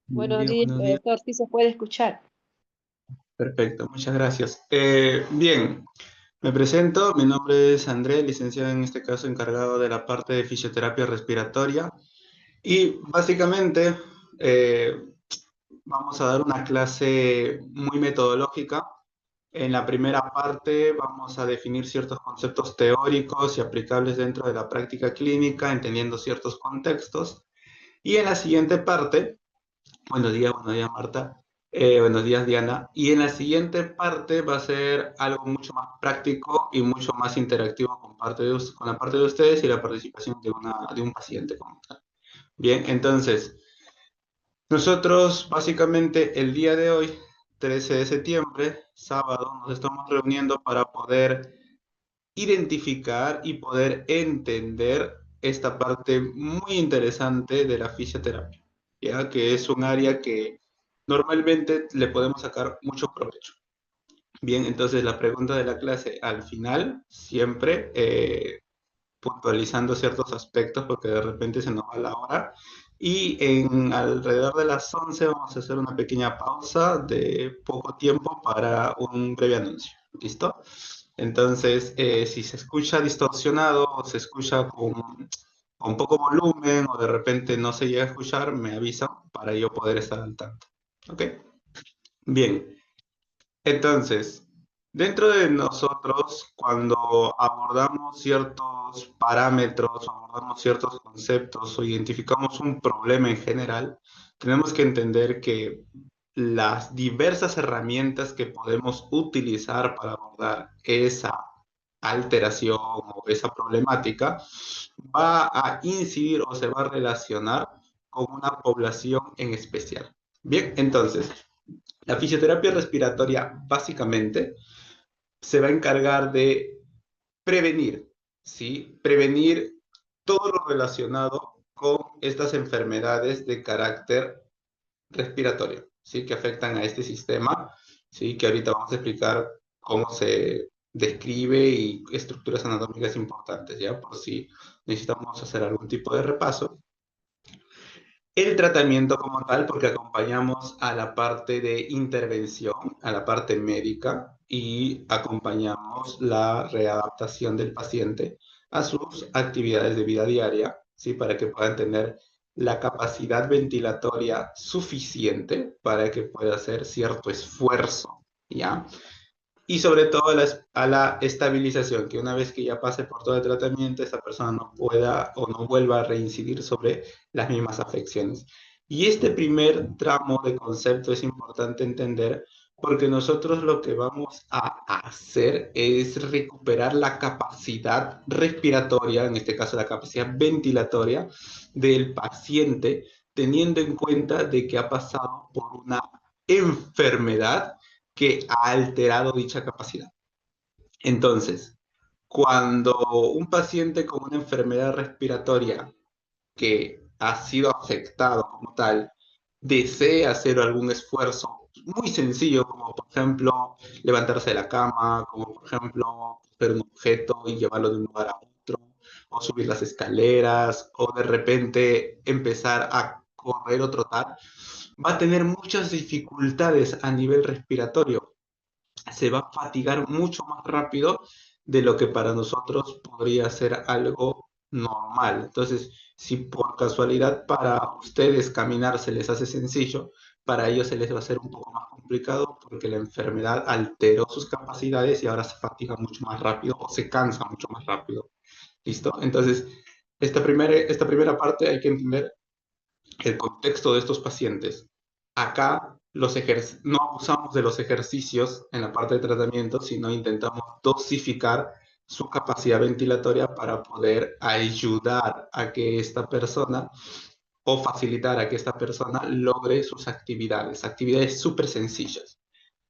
Buenos Bien, días, buenos días. profesor, sí se puede escuchar. Perfecto, muchas gracias. Bien, me presento. Mi nombre es André, licenciado en este caso encargado de la parte de fisioterapia respiratoria. Y básicamente eh, vamos a dar una clase muy metodológica. En la primera parte vamos a definir ciertos conceptos teóricos y aplicables dentro de la práctica clínica, entendiendo ciertos contextos. Y en la siguiente parte, buenos días Marta. Buenos días Diana. Y en la siguiente parte va a ser algo mucho más práctico y mucho más interactivo con la parte de ustedes y la participación de un paciente como tal. Bien, entonces, nosotros básicamente el día de hoy, 13 de septiembre, sábado, nos estamos reuniendo para poder identificar y poder entender esta parte muy interesante de la fisioterapia, ya que es un área que normalmente le podemos sacar mucho provecho. Bien, entonces la pregunta de la clase al final, siempre puntualizando ciertos aspectos porque de repente se nos va la hora. Y en alrededor de las 11 vamos a hacer una pequeña pausa de poco tiempo para un breve anuncio. ¿Listo? Entonces, si se escucha distorsionado o se escucha con poco volumen o de repente no se llega a escuchar, me avisan para yo poder estar al tanto. ¿Ok? Bien. Entonces, dentro de nosotros, cuando abordamos ciertos parámetros, abordamos ciertos conceptos o identificamos un problema en general, tenemos que entender que las diversas herramientas que podemos utilizar para abordar esa alteración o esa problemática va a incidir o se va a relacionar con una población en especial. Bien, entonces, la fisioterapia respiratoria básicamente se va a encargar de prevenir, ¿sí? Prevenir todo lo relacionado con estas enfermedades de carácter respiratorio, ¿sí? Que afectan a este sistema, ¿sí? Que ahorita vamos a explicar cómo se describe y estructuras anatómicas importantes, ¿ya? Por si necesitamos hacer algún tipo de repaso. El tratamiento como tal, porque acompañamos a la parte de intervención, a la parte médica, y acompañamos la readaptación del paciente a sus actividades de vida diaria, ¿sí? Para que puedan tener la capacidad ventilatoria suficiente para que pueda hacer cierto esfuerzo, ¿ya? Y sobre todo a la estabilización, que una vez que ya pase por todo el tratamiento, esa persona no pueda o no vuelva a reincidir sobre las mismas afecciones. Y este primer tramo de concepto es importante entender porque nosotros lo que vamos a hacer es recuperar la capacidad respiratoria, en este caso la capacidad ventilatoria del paciente, teniendo en cuenta de que ha pasado por una enfermedad que ha alterado dicha capacidad. Entonces, cuando un paciente con una enfermedad respiratoria que ha sido afectado como tal desea hacer algún esfuerzo muy sencillo, como por ejemplo levantarse de la cama, como por ejemplo coger un objeto y llevarlo de un lugar a otro, o subir las escaleras, o de repente empezar a correr o trotar, va a tener muchas dificultades a nivel respiratorio, se va a fatigar mucho más rápido de lo que para nosotros podría ser algo normal. Entonces, si por casualidad para ustedes caminar se les hace sencillo, para ellos se les va a hacer un poco más complicado porque la enfermedad alteró sus capacidades y ahora se fatiga mucho más rápido o se cansa mucho más rápido. ¿Listo? Entonces, esta primera parte hay que entender el contexto de estos pacientes. Acá no abusamos de los ejercicios en la parte de tratamiento, sino intentamos dosificar su capacidad ventilatoria para poder ayudar a que esta persona o facilitar a que esta persona logre sus actividades, actividades súper sencillas.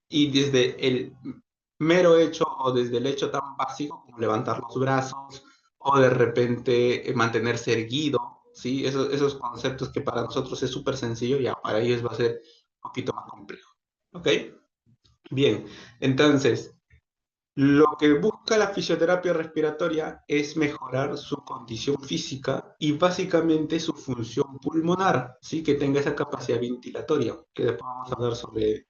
Y desde el mero hecho o desde el hecho tan básico como levantar los brazos o de repente mantenerse erguido, ¿sí? Esos conceptos que para nosotros es súper sencillo, ya para ellos va a ser un poquito más complejo, ¿ok? Bien, entonces, Lo que busca la fisioterapia respiratoria es mejorar su condición física y básicamente su función pulmonar, ¿sí? Que tenga esa capacidad ventilatoria, que después vamos a hablar sobre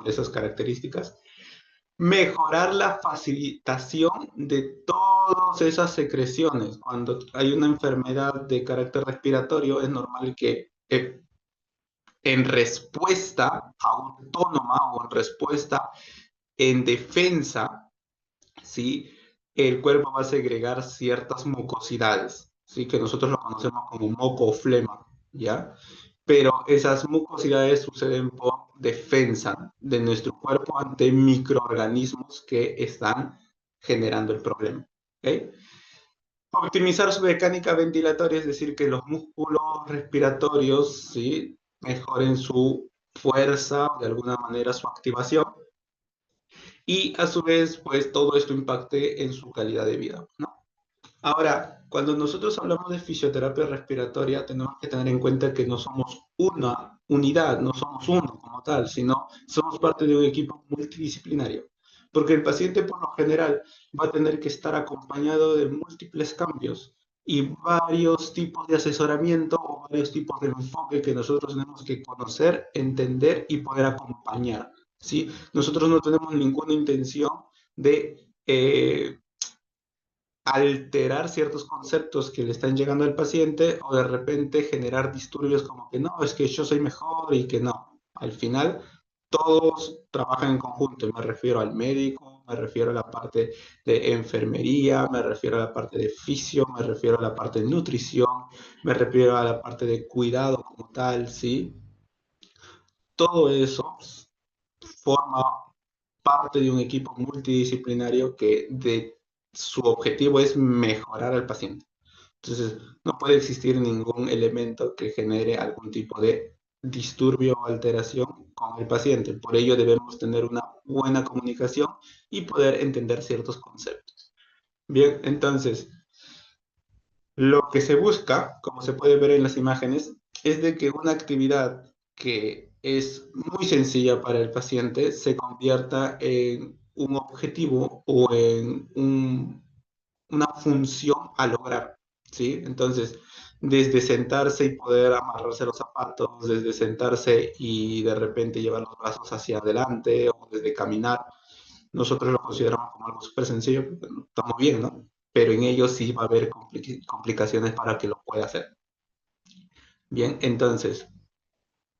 esas características. Mejorar la facilitación de todas esas secreciones. Cuando hay una enfermedad de carácter respiratorio, es normal que en respuesta autónoma o en respuesta en defensa, ¿sí? El cuerpo va a segregar ciertas mucosidades, ¿sí? Que nosotros lo conocemos como moco o flema, ¿ya? Pero esas mucosidades suceden por defensa de nuestro cuerpo ante microorganismos que están generando el problema, ¿ok? Optimizar su mecánica ventilatoria, es decir, que los músculos respiratorios, ¿sí? Mejoren su fuerza, de alguna manera su activación, y a su vez, pues todo esto impacte en su calidad de vida, ¿no? Ahora, cuando nosotros hablamos de fisioterapia respiratoria, tenemos que tener en cuenta que no somos una unidad, no somos uno como tal, sino somos parte de un equipo multidisciplinario. Porque el paciente, por lo general, va a tener que estar acompañado de múltiples cambios y varios tipos de asesoramiento o varios tipos de enfoque que nosotros tenemos que conocer, entender y poder acompañar, ¿sí? Nosotros no tenemos ninguna intención de alterar ciertos conceptos que le están llegando al paciente o de repente generar disturbios como que no, es que yo soy mejor y que no. Al final, todos trabajan en conjunto. Me refiero al médico, me refiero a la parte de enfermería, me refiero a la parte de fisio, me refiero a la parte de nutrición, me refiero a la parte de cuidado como tal, ¿sí? Todo eso forma parte de un equipo multidisciplinario que de su objetivo es mejorar al paciente. Entonces, no puede existir ningún elemento que genere algún tipo de disturbio o alteración con el paciente. Por ello debemos tener una buena comunicación y poder entender ciertos conceptos. Bien, entonces, lo que se busca, como se puede ver en las imágenes, es de que una actividad que es muy sencilla para el paciente se convierta en un objetivo o en una función a lograr, ¿sí? Entonces, desde sentarse y poder amarrarse los zapatos, desde sentarse y de repente llevar los brazos hacia adelante o desde caminar, nosotros lo consideramos como algo súper sencillo, porque estamos bien, ¿no? Pero en ello sí va a haber complicaciones para que lo pueda hacer. Bien, entonces,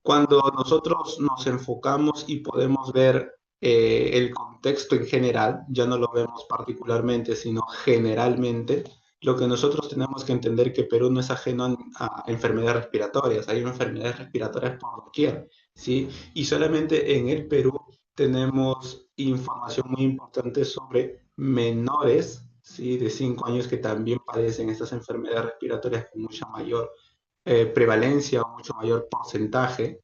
cuando nosotros nos enfocamos y podemos ver el contexto en general, ya no lo vemos particularmente, sino generalmente, lo que nosotros tenemos que entender que Perú no es ajeno a enfermedades respiratorias, hay enfermedades respiratorias por doquier, ¿sí? Y solamente en el Perú tenemos información muy importante sobre menores, ¿sí? De 5 años que también padecen estas enfermedades respiratorias con mucha mayor prevalencia o mucho mayor porcentaje,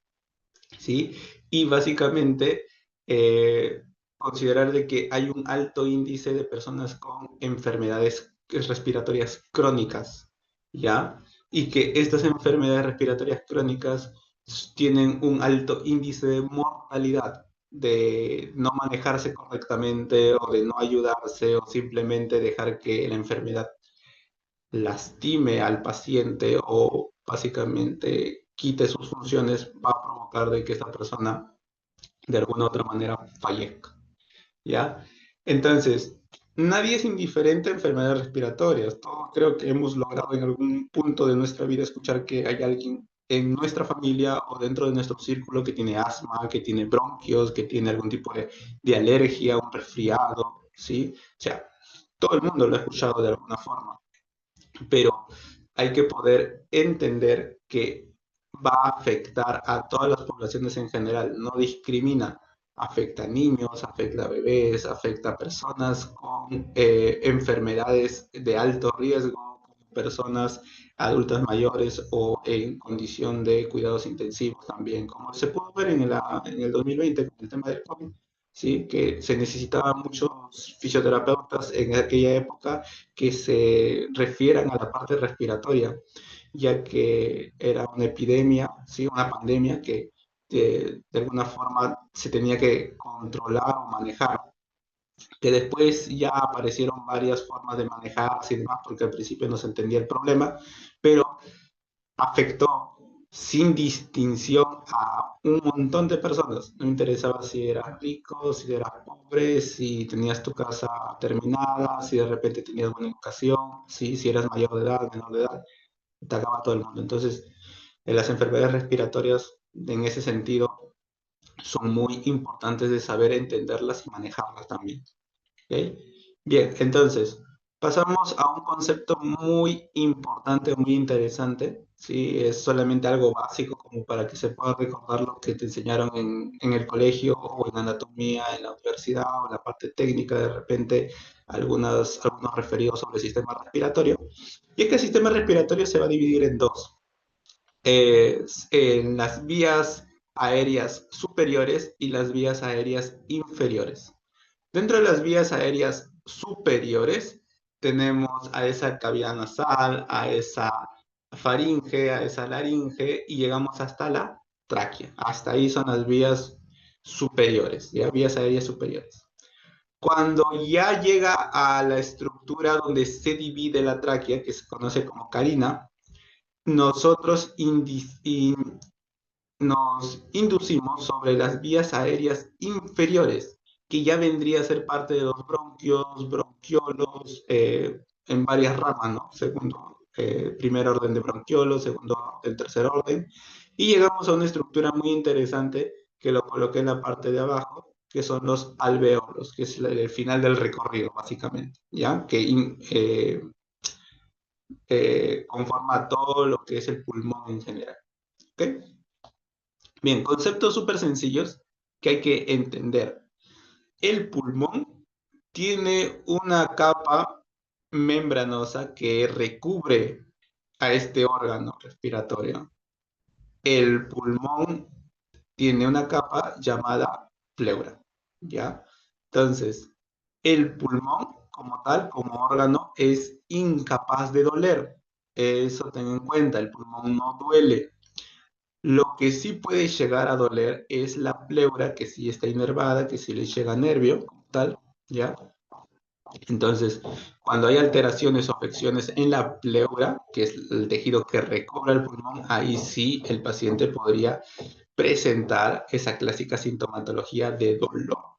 ¿sí? Y básicamente eh, considerar de que hay un alto índice de personas con enfermedades respiratorias crónicas, ¿ya? Y que estas enfermedades respiratorias crónicas tienen un alto índice de mortalidad, de no manejarse correctamente o de no ayudarse o simplemente dejar que la enfermedad lastime al paciente o básicamente quite sus funciones, va a provocar de que esta persona de alguna u otra manera fallezca, ¿ya? Entonces, nadie es indiferente a enfermedades respiratorias. Todos creo que hemos logrado en algún punto de nuestra vida escuchar que hay alguien en nuestra familia o dentro de nuestro círculo que tiene asma, que tiene bronquios, que tiene algún tipo de alergia, un resfriado, ¿sí? O sea, todo el mundo lo ha escuchado de alguna forma, pero hay que poder entender que va a afectar a todas las poblaciones en general, no discrimina, afecta a niños, afecta a bebés, afecta a personas con enfermedades de alto riesgo, personas adultas mayores o en condición de cuidados intensivos también, como se pudo ver en el 2020 con el tema del COVID, ¿sí? Que se necesitaban muchos fisioterapeutas en aquella época que se refieran a la parte respiratoria, ya que era una epidemia, ¿sí? Una pandemia que de alguna forma se tenía que controlar o manejar. que después ya aparecieron varias formas de manejarse y demás, porque al principio no se entendía el problema, pero afectó sin distinción a un montón de personas. No interesaba si eras rico, si eras pobre, si tenías tu casa terminada, si de repente tenías buena educación, si eras mayor de edad, menor de edad, atacaba a todo el mundo. Entonces, las enfermedades respiratorias, en ese sentido, son muy importantes de saber entenderlas y manejarlas también. ¿Ok? Bien, entonces, pasamos a un concepto muy importante, muy interesante, ¿sí? Es solamente algo básico como para que se pueda recordar lo que te enseñaron en el colegio o en anatomía, en la universidad o en la parte técnica, de repente algunos referidos sobre el sistema respiratorio. Y es que el sistema respiratorio se va a dividir en dos, en las vías aéreas superiores y las vías aéreas inferiores. Dentro de las vías aéreas superiores tenemos a esa cavidad nasal, a esa faringe, a esa laringe y llegamos hasta la tráquea. Hasta ahí son las vías superiores, ¿ya? Vías aéreas superiores. Cuando ya llega a la estructura donde se divide la tráquea, que se conoce como carina, nosotros nos inducimos sobre las vías aéreas inferiores, que ya vendría a ser parte de los bronquios, bronquiolos, en varias ramas, ¿no? Segundo, primer orden de bronquiolos, segundo orden, tercer orden, y llegamos a una estructura muy interesante que lo coloqué en la parte de abajo, que son los alveolos, que es el final del recorrido, básicamente, ¿ya? Que conforma todo lo que es el pulmón en general, ¿ok? Bien, conceptos súper sencillos que hay que entender. El pulmón tiene una capa membranosa que recubre a este órgano respiratorio. El pulmón tiene una capa llamada pleura, ¿ya? Entonces, el pulmón como tal, como órgano, es incapaz de doler. Eso ten en cuenta, el pulmón no duele. Lo que sí puede llegar a doler es la pleura, que sí está inervada, que sí le llega nervio, como tal, ¿ya? Entonces, cuando hay alteraciones o afecciones en la pleura, que es el tejido que recobra el pulmón, ahí sí el paciente podría presentar esa clásica sintomatología de dolor.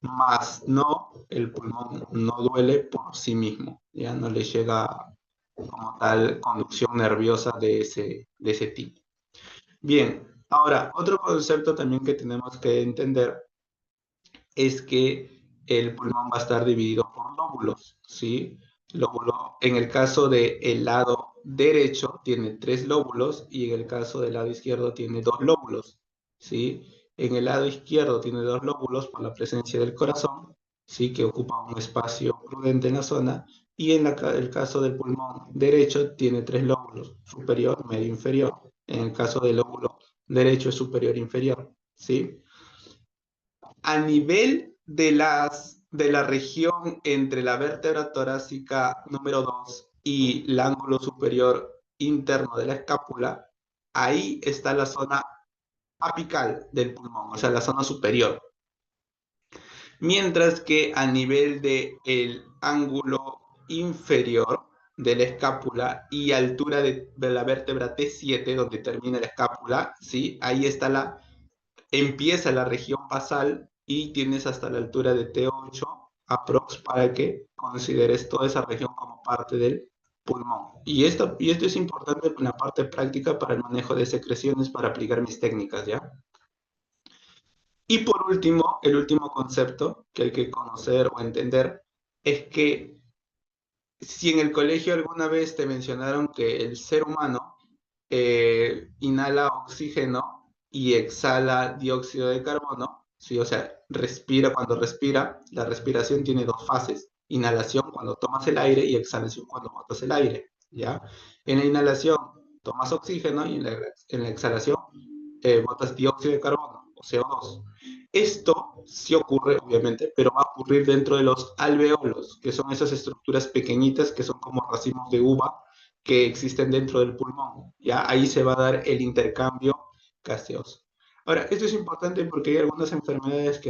Más no, el pulmón no duele por sí mismo, ya no le llega como tal conducción nerviosa de ese tipo. Bien, ahora, otro concepto también que tenemos que entender es que el pulmón va a estar dividido por lóbulos, ¿sí? Lóbulo, en el caso del lado derecho tiene tres lóbulos y en el caso del lado izquierdo tiene dos lóbulos, ¿sí? En el lado izquierdo tiene dos lóbulos por la presencia del corazón, ¿sí? Que ocupa un espacio prudente en la zona, y en el caso del pulmón derecho tiene tres lóbulos, superior, medio, inferior. En el caso del lóbulo derecho es superior, inferior, ¿sí? A nivel de la región entre la vértebra torácica número 2 y el ángulo superior interno de la escápula, ahí está la zona apical del pulmón, o sea, la zona superior. Mientras que a nivel del ángulo inferior de la escápula y altura de la vértebra T7, donde termina la escápula, ¿sí? Ahí está empieza la región basal y tienes hasta la altura de T8 aprox para que consideres toda esa región como parte del pulmón. Y esto es importante en la parte práctica para el manejo de secreciones para aplicar mis técnicas, ¿ya? Y por último, el último concepto que hay que conocer o entender es que si en el colegio alguna vez te mencionaron que el ser humano inhala oxígeno y exhala dióxido de carbono, ¿sí? O sea, respira cuando respira, la respiración tiene dos fases, inhalación cuando tomas el aire y exhalación cuando botas el aire, ¿ya? En la inhalación tomas oxígeno y en la exhalación botas dióxido de carbono o CO2. Esto sí ocurre, obviamente, pero va a ocurrir dentro de los alveolos, que son esas estructuras pequeñitas que son como racimos de uva que existen dentro del pulmón. Ya ahí se va a dar el intercambio gaseoso. Ahora, esto es importante porque hay algunas enfermedades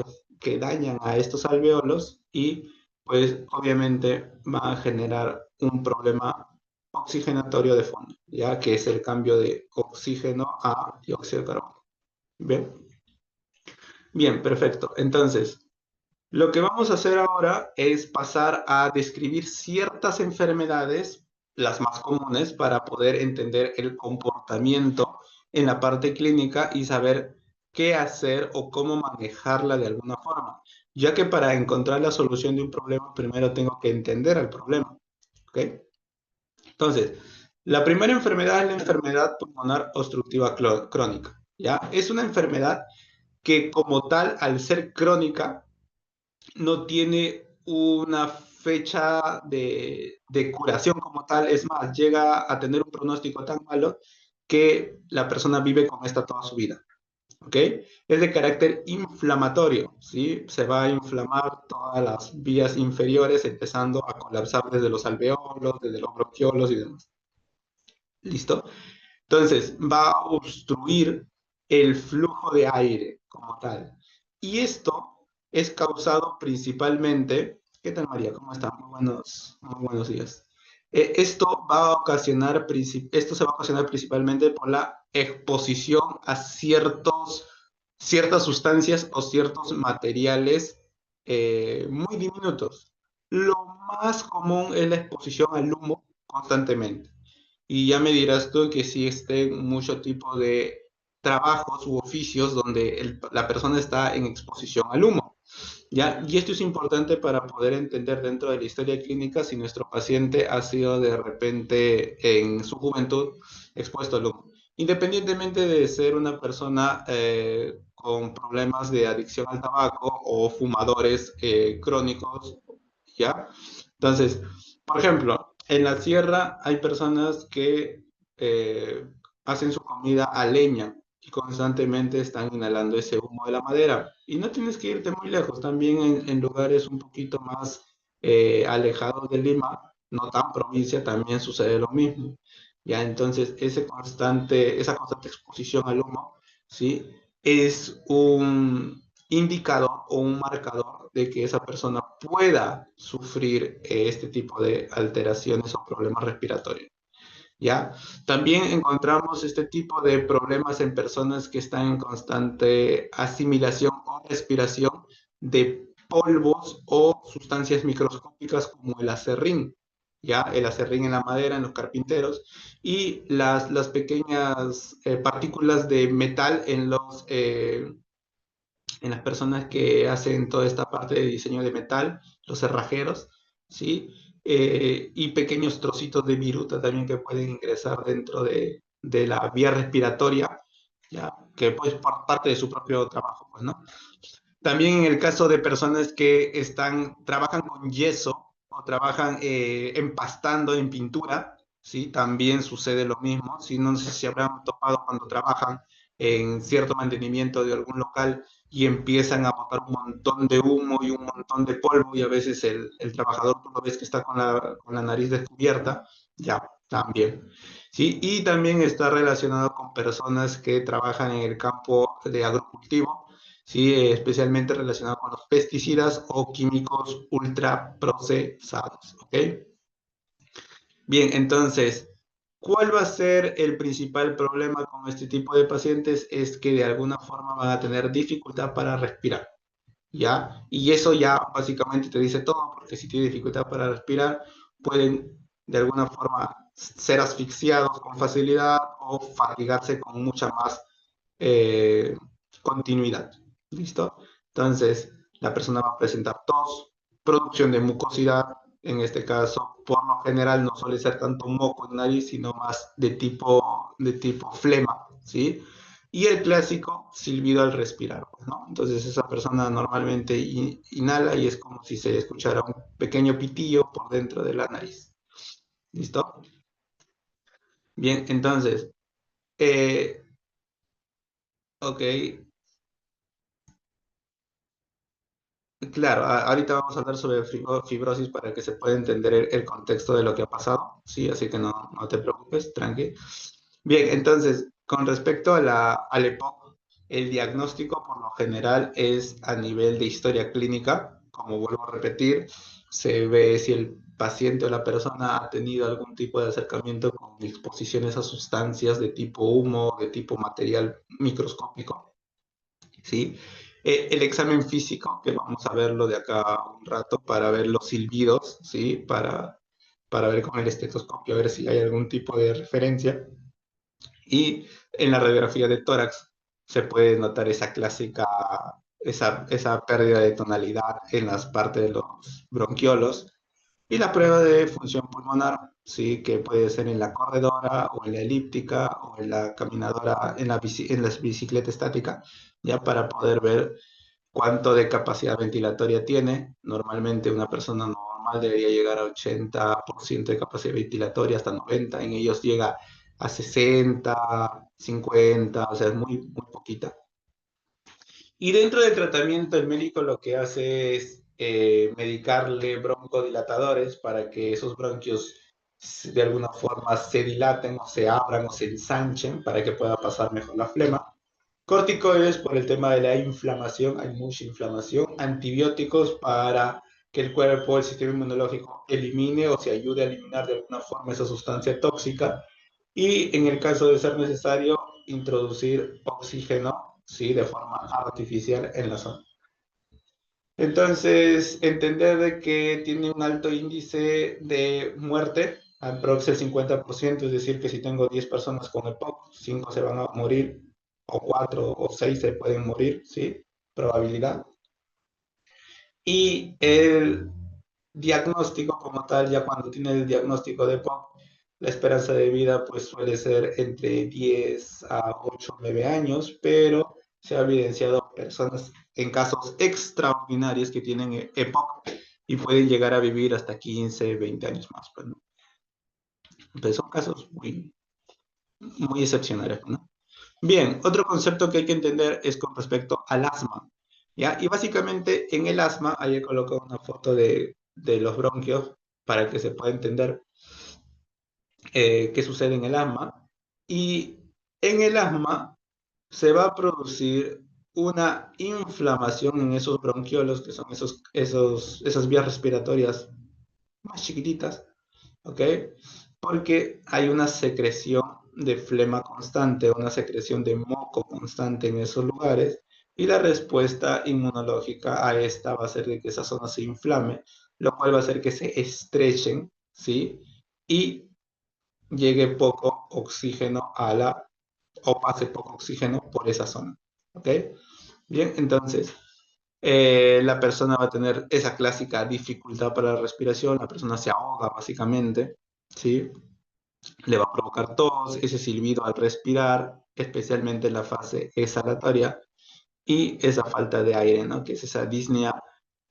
que dañan a estos alveolos y pues obviamente van a generar un problema oxigenatorio de fondo, ya que es el cambio de oxígeno a dióxido de carbono. ¿Bien? Bien, perfecto. Entonces, lo que vamos a hacer ahora es pasar a describir ciertas enfermedades, las más comunes, para poder entender el comportamiento en la parte clínica y saber qué hacer o cómo manejarla de alguna forma, ya que para encontrar la solución de un problema primero tengo que entender el problema. ¿Ok? Entonces, la primera enfermedad es la enfermedad pulmonar obstructiva crónica. ¿Ya? Es una enfermedad que como tal, al ser crónica, no tiene una fecha de curación como tal, es más, llega a tener un pronóstico tan malo que la persona vive con esta toda su vida, ¿ok? Es de carácter inflamatorio, ¿sí? Se va a inflamar todas las vías inferiores, empezando a colapsar desde los alveolos, desde los bronquiolos y demás. ¿Listo? Entonces, va a obstruir el flujo de aire como tal. Y esto es causado principalmente, ¿qué tal María? ¿Cómo están? Muy buenos días. Esto se va a ocasionar principalmente por la exposición a ciertas sustancias o ciertos materiales muy diminutos. Lo más común es la exposición al humo constantemente. Y ya me dirás tú que si estén mucho tipo de trabajos u oficios donde la persona está en exposición al humo, ¿ya? Y esto es importante para poder entender dentro de la historia clínica si nuestro paciente ha sido de repente en su juventud expuesto al humo. Independientemente de ser una persona con problemas de adicción al tabaco o fumadores crónicos, ¿ya? Entonces, por ejemplo, en la sierra hay personas que eh, hacen su comida a leña y constantemente están inhalando ese humo de la madera. Y no tienes que irte muy lejos, también en lugares un poquito más alejados de Lima, no tan provincia, también sucede lo mismo. Ya, entonces, esa constante exposición al humo, ¿sí? Es un indicador o un marcador de que esa persona pueda sufrir este tipo de alteraciones o problemas respiratorios. ¿Ya? También encontramos este tipo de problemas en personas que están en constante asimilación o respiración de polvos o sustancias microscópicas como el acerrín, ¿ya? El acerrín en la madera, en los carpinteros, y las pequeñas partículas de metal en las personas que hacen toda esta parte de diseño de metal, los cerrajeros, ¿sí? Y pequeños trocitos de viruta también que pueden ingresar dentro de la vía respiratoria, ¿ya? Que pues por parte de su propio trabajo, pues, ¿no? También en el caso de personas que trabajan con yeso o trabajan empastando en pintura, ¿sí? También sucede lo mismo, ¿sí? No sé si habrán topado cuando trabajan en cierto mantenimiento de algún local y empiezan a botar un montón de humo y un montón de polvo y a veces el trabajador tú lo ves que está con la nariz descubierta, ya, también. ¿Sí? Y también está relacionado con personas que trabajan en el campo de agrocultivo, ¿sí? Especialmente relacionado con los pesticidas o químicos ultraprocesados, ¿ok? Bien, entonces, ¿cuál va a ser el principal problema con este tipo de pacientes? Es que de alguna forma van a tener dificultad para respirar, ¿ya? Y eso ya básicamente te dice todo, porque si tiene dificultad para respirar, pueden de alguna forma ser asfixiados con facilidad o fatigarse con mucha más eh, continuidad. ¿Listo? Entonces, la persona va a presentar tos, producción de mucosidad, en este caso, por lo general no suele ser tanto moco en nariz, sino más de tipo flema, ¿sí? Y el clásico silbido al respirar, pues, ¿no? Entonces esa persona normalmente inhala y es como si se escuchara un pequeño pitillo por dentro de la nariz. ¿Listo? Bien, entonces, eh, ok, claro, ahorita vamos a hablar sobre fibrosis para que se pueda entender el contexto de lo que ha pasado, ¿sí? Así que no te preocupes, tranqui. Bien, entonces, con respecto a al EPOC, El diagnóstico por lo general es a nivel de historia clínica, como vuelvo a repetir, se ve si el paciente o la persona ha tenido algún tipo de acercamiento con exposiciones a sustancias de tipo humo, de tipo material microscópico, ¿sí? El examen físico, que vamos a verlo de acá a un rato para ver los silbidos, ¿sí? Para ver con el estetoscopio, a ver si hay algún tipo de referencia. Y en la radiografía de tórax se puede notar esa clásica, esa pérdida de tonalidad en las partes de los bronquiolos. Y la prueba de función pulmonar, sí, que puede ser en la corredora o en la elíptica o en la caminadora, en la bicicleta estática, ya para poder ver cuánto de capacidad ventilatoria tiene. Normalmente una persona normal debería llegar a 80% de capacidad ventilatoria, hasta 90%. En ellos llega a 60, 50, o sea, es muy, muy poquita. Y dentro del tratamiento, el médico lo que hace es medicarle broncodilatadores para que esos bronquios de alguna forma se dilaten o se abran o se ensanchen para que pueda pasar mejor la flema. Corticoides por el tema de la inflamación, hay mucha inflamación. Antibióticos para que el cuerpo, el sistema inmunológico, elimine o se ayude a eliminar de alguna forma esa sustancia tóxica. Y en el caso de ser necesario, introducir oxígeno, ¿sí? De forma artificial en la zona. Entonces, entender de que tiene un alto índice de muerte, aprox el 50%, es decir, que si tengo 10 personas con EPOC, 5 se van a morir, o 4 o 6 se pueden morir, ¿sí? Probabilidad. Y el diagnóstico como tal, ya cuando tiene el diagnóstico de EPOC, la esperanza de vida pues suele ser entre 10 a 8 o 9 años, pero se ha evidenciado personas en casos extraordinarios que tienen EPOC y pueden llegar a vivir hasta 15, 20 años más, pues, ¿no? Entonces son casos muy, muy excepcionales, ¿no? Bien, otro concepto que hay que entender es con respecto al asma, ¿ya? Y básicamente en el asma, ahí he colocado una foto de los bronquios para que se pueda entender qué sucede en el asma. Y en el asma se va a producir una inflamación en esos bronquiolos, que son esas vías respiratorias más chiquititas, ¿ok? Porque hay una secreción de flema constante, una secreción de moco constante en esos lugares, y la respuesta inmunológica a esta va a ser de que esa zona se inflame, lo cual va a hacer que se estrechen, ¿sí? Y llegue poco oxígeno o pase poco oxígeno por esa zona, ¿ok? Bien, entonces, la persona va a tener esa clásica dificultad para la respiración, la persona se ahoga básicamente, ¿sí? Le va a provocar tos, ese silbido al respirar, especialmente en la fase exhalatoria, y esa falta de aire, ¿no? Que es esa disnea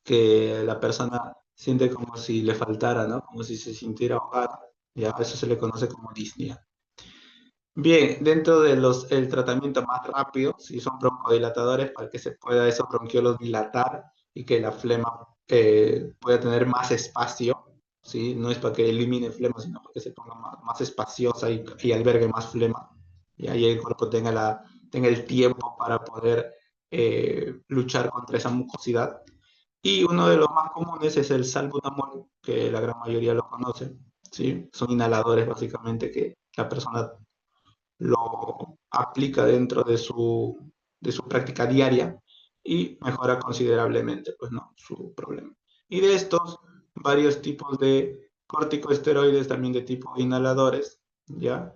que la persona siente como si le faltara, ¿no? Como si se sintiera ahogada, ya, eso se le conoce como disnea. Bien, dentro de el tratamiento más rápido, si son broncodilatadores, para que se pueda esos bronquiolos dilatar y que la flema pueda tener más espacio, ¿sí? No es para que elimine flema, sino para que se ponga más espaciosa y albergue más flema. Y ahí el cuerpo tenga el tiempo para poder luchar contra esa mucosidad. Y uno de los más comunes es el salbutamol, que la gran mayoría lo conoce, ¿sí? Son inhaladores básicamente que la persona lo aplica dentro de su práctica diaria y mejora considerablemente, pues no, su problema. Y de estos, varios tipos de corticosteroides también de tipo inhaladores, ¿ya?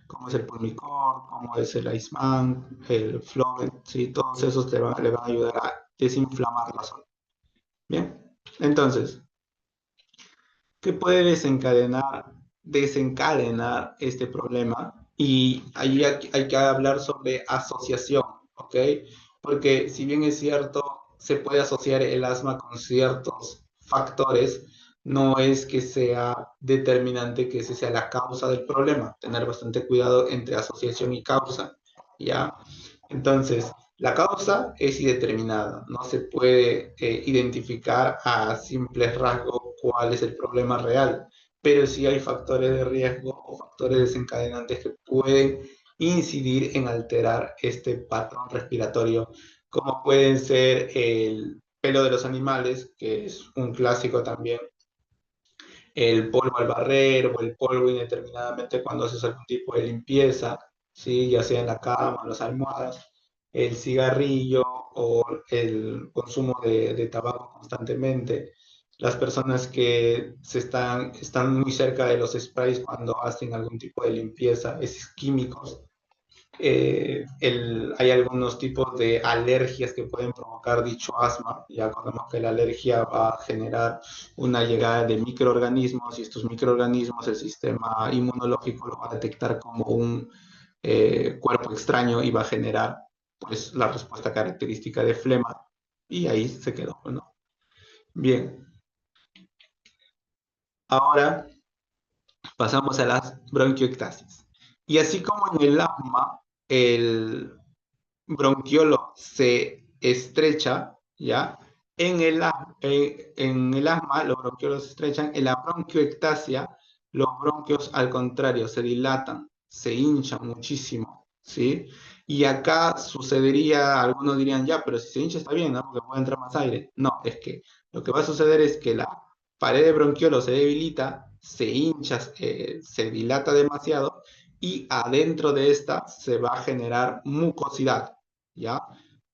Como es el Pulmicort, como es el Iceman, el Flovent, ¿sí? Todos esos le van a ayudar a desinflamar la zona. Bien, entonces, ¿qué puede desencadenar este problema? Y ahí hay que hablar sobre asociación, ¿ok? Porque si bien es cierto, se puede asociar el asma con ciertos factores, no es que sea determinante que ese sea la causa del problema. Tener bastante cuidado entre asociación y causa, ¿ya? Entonces, la causa es indeterminada, no se puede identificar a simples rasgos cuál es el problema real, pero sí hay factores de riesgo o factores desencadenantes que pueden incidir en alterar este patrón respiratorio, como pueden ser el pelo de los animales, que es un clásico también, el polvo al barrer o el polvo indeterminadamente cuando haces algún tipo de limpieza, ¿sí? Ya sea en la cama, en las almohadas, el cigarrillo o el consumo de tabaco constantemente. Las personas que están muy cerca de los sprays cuando hacen algún tipo de limpieza, esos químicos, hay algunos tipos de alergias que pueden provocar dicho asma. Ya acordamos que la alergia va a generar una llegada de microorganismos y estos microorganismos el sistema inmunológico lo va a detectar como un cuerpo extraño y va a generar pues la respuesta característica de flema y ahí se quedó, ¿no? Bien, ahora pasamos a las bronquiectasis. Y así como en el asma, el bronquiolo se estrecha, ¿ya? En el asma los bronquiolos se estrechan, en la bronquioectasia los bronquios al contrario se dilatan, se hinchan muchísimo, ¿sí? Y acá sucedería, algunos dirían, ya, pero si se hincha está bien, ¿no? Porque puede entrar más aire. No, es que lo que va a suceder es que la pared de bronquiolo se debilita, se hincha, se dilata demasiado y adentro de esta se va a generar mucosidad, ¿ya?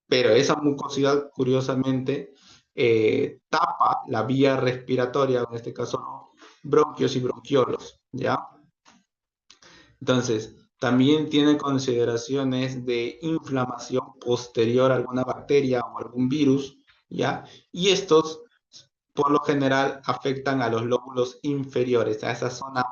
Pero esa mucosidad, curiosamente, tapa la vía respiratoria, en este caso, ¿no? Bronquios y bronquiolos, ¿ya? Entonces, también tiene consideraciones de inflamación posterior a alguna bacteria o algún virus, ¿ya? Y estos, por lo general, afectan a los lóbulos inferiores, a esa zona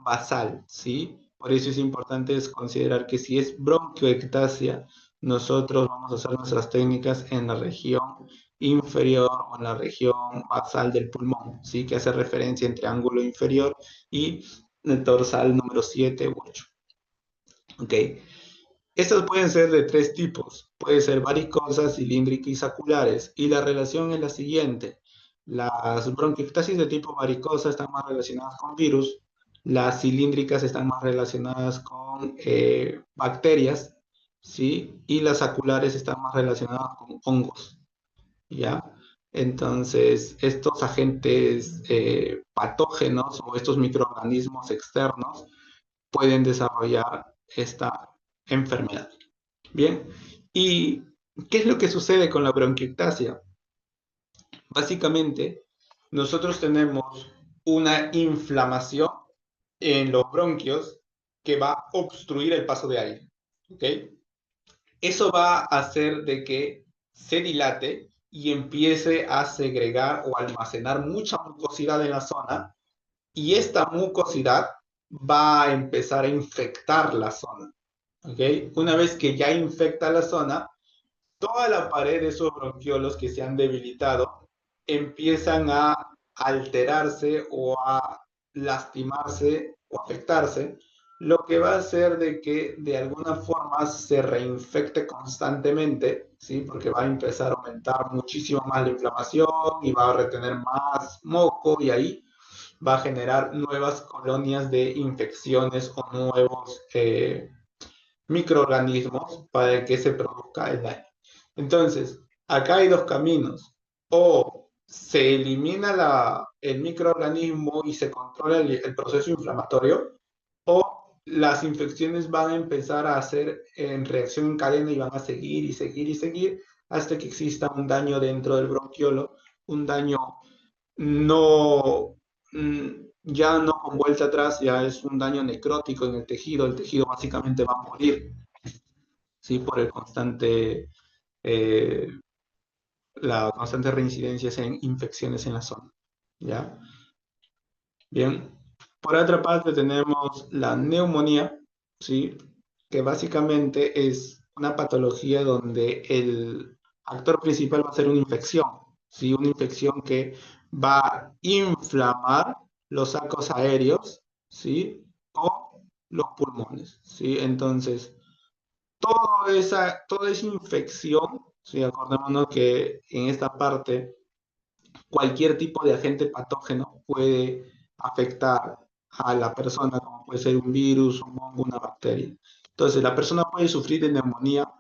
basal, ¿sí? Por eso es importante considerar que si es bronquioectasia, nosotros vamos a hacer nuestras técnicas en la región inferior o en la región basal del pulmón, ¿sí? Que hace referencia entre ángulo inferior y el dorsal número 7 u 8. ¿Ok? Estas pueden ser de tres tipos. Puede ser varicosas, cilíndricas y saculares. Y la relación es la siguiente. Las bronquiectasis de tipo varicosa están más relacionadas con virus. Las cilíndricas están más relacionadas con bacterias, ¿sí? Y las saculares están más relacionadas con hongos, ¿ya? Entonces, estos agentes patógenos o estos microorganismos externos pueden desarrollar esta enfermedad. Bien, ¿y qué es lo que sucede con la bronquiectasia? Básicamente, nosotros tenemos una inflamación en los bronquios que va a obstruir el paso de aire. ¿Ok? Eso va a hacer de que se dilate y empiece a segregar o almacenar mucha mucosidad en la zona y esta mucosidad va a empezar a infectar la zona. ¿Ok? Una vez que ya infecta la zona, toda la pared de esos bronquiolos que se han debilitado empiezan a alterarse o a lastimarse o afectarse, lo que va a hacer de que de alguna forma se reinfecte constantemente, ¿sí? Porque va a empezar a aumentar muchísimo más la inflamación y va a retener más moco y ahí va a generar nuevas colonias de infecciones o nuevos microorganismos para que se produzca el daño. Entonces, acá hay dos caminos. O se elimina el microorganismo y se controla el proceso inflamatorio, o las infecciones van a empezar a hacer en reacción en cadena y van a seguir y seguir y seguir hasta que exista un daño dentro del bronquiolo, un daño no, ya no con vuelta atrás, ya es un daño necrótico en el tejido básicamente va a morir, ¿sí? Por eh, la constante reincidencia en infecciones en la zona, ¿ya? Bien. Por otra parte tenemos la neumonía, ¿sí? Que básicamente es una patología donde el actor principal va a ser una infección, ¿sí? Una infección que va a inflamar los sacos aéreos, ¿sí? O los pulmones, ¿sí? Entonces, toda esa infección, ¿sí? Acordémonos que en esta parte cualquier tipo de agente patógeno puede afectar a la persona, como puede ser un virus, un hongo, una bacteria. Entonces, la persona puede sufrir de neumonía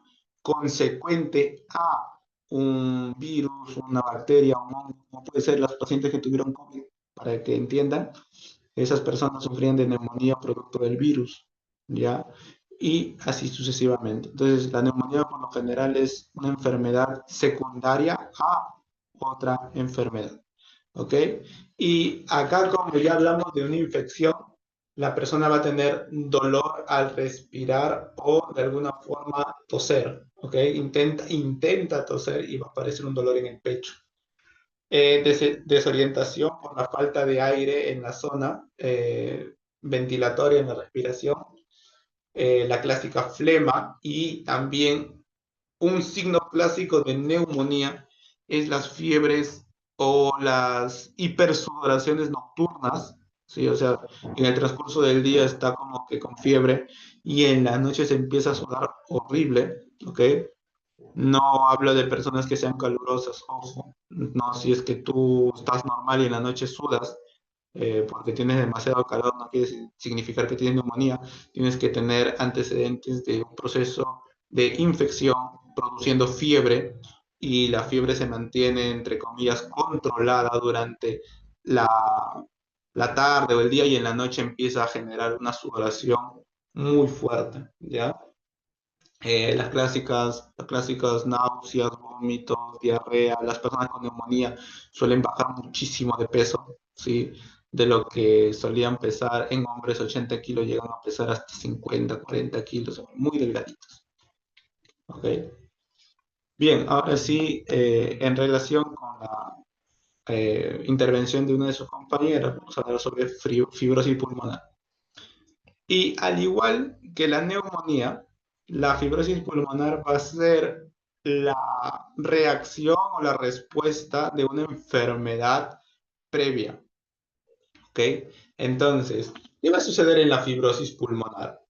consecuente a un virus, una bacteria, un hongo, como puede ser los pacientes que tuvieron COVID, para que entiendan, esas personas sufrían de neumonía producto del virus, ¿ya? Y así sucesivamente. Entonces, la neumonía por lo general es una enfermedad secundaria a otra enfermedad, ¿ok? Y acá, como ya hablamos de una infección, la persona va a tener dolor al respirar o de alguna forma toser, ¿ok? Intenta toser y va a aparecer un dolor en el pecho. Desorientación por la falta de aire en la zona ventilatoria, en la respiración, la clásica flema y también un signo clásico de neumonía es las fiebres o las hipersudoraciones nocturnas, ¿sí? O sea, en el transcurso del día está como que con fiebre y en la noche se empieza a sudar horrible, ¿ok? No hablo de personas que sean calurosas, ojo, no, si es que tú estás normal y en la noche sudas, porque tienes demasiado calor, no quiere significar que tienes neumonía, tienes que tener antecedentes de un proceso de infección produciendo fiebre y la fiebre se mantiene, entre comillas, controlada durante la, la tarde o el día y en la noche empieza a generar una sudoración muy fuerte, ¿ya? Las clásicas náuseas, vómitos, diarrea, las personas con neumonía suelen bajar muchísimo de peso, ¿sí? De lo que solían pesar en hombres 80 kilos, llegan a pesar hasta 50, 40 kilos, son muy delgaditos, ¿ok? Bien, ahora sí, en relación con la intervención de una de sus compañeras, vamos a hablar sobre fibrosis pulmonar. Y al igual que la neumonía, la fibrosis pulmonar va a ser la reacción o la respuesta de una enfermedad previa, ¿ok? Entonces, ¿qué va a suceder en la fibrosis pulmonar?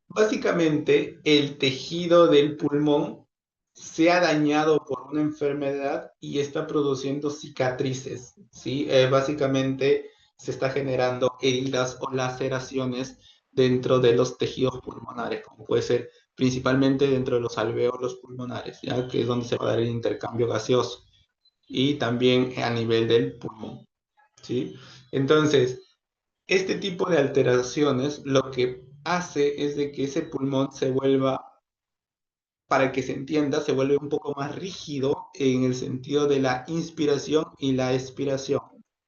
Básicamente, el tejido del pulmón se ha dañado por una enfermedad y está produciendo cicatrices, ¿sí? Básicamente se está generando heridas o laceraciones dentro de los tejidos pulmonares, como puede ser principalmente dentro de los alvéolos pulmonares, ¿ya? Que es donde se va a dar el intercambio gaseoso, y también a nivel del pulmón, ¿sí? Entonces, este tipo de alteraciones lo que hace es de que ese pulmón se vuelva, para que se entienda, se vuelve un poco más rígido en el sentido de la inspiración y la expiración.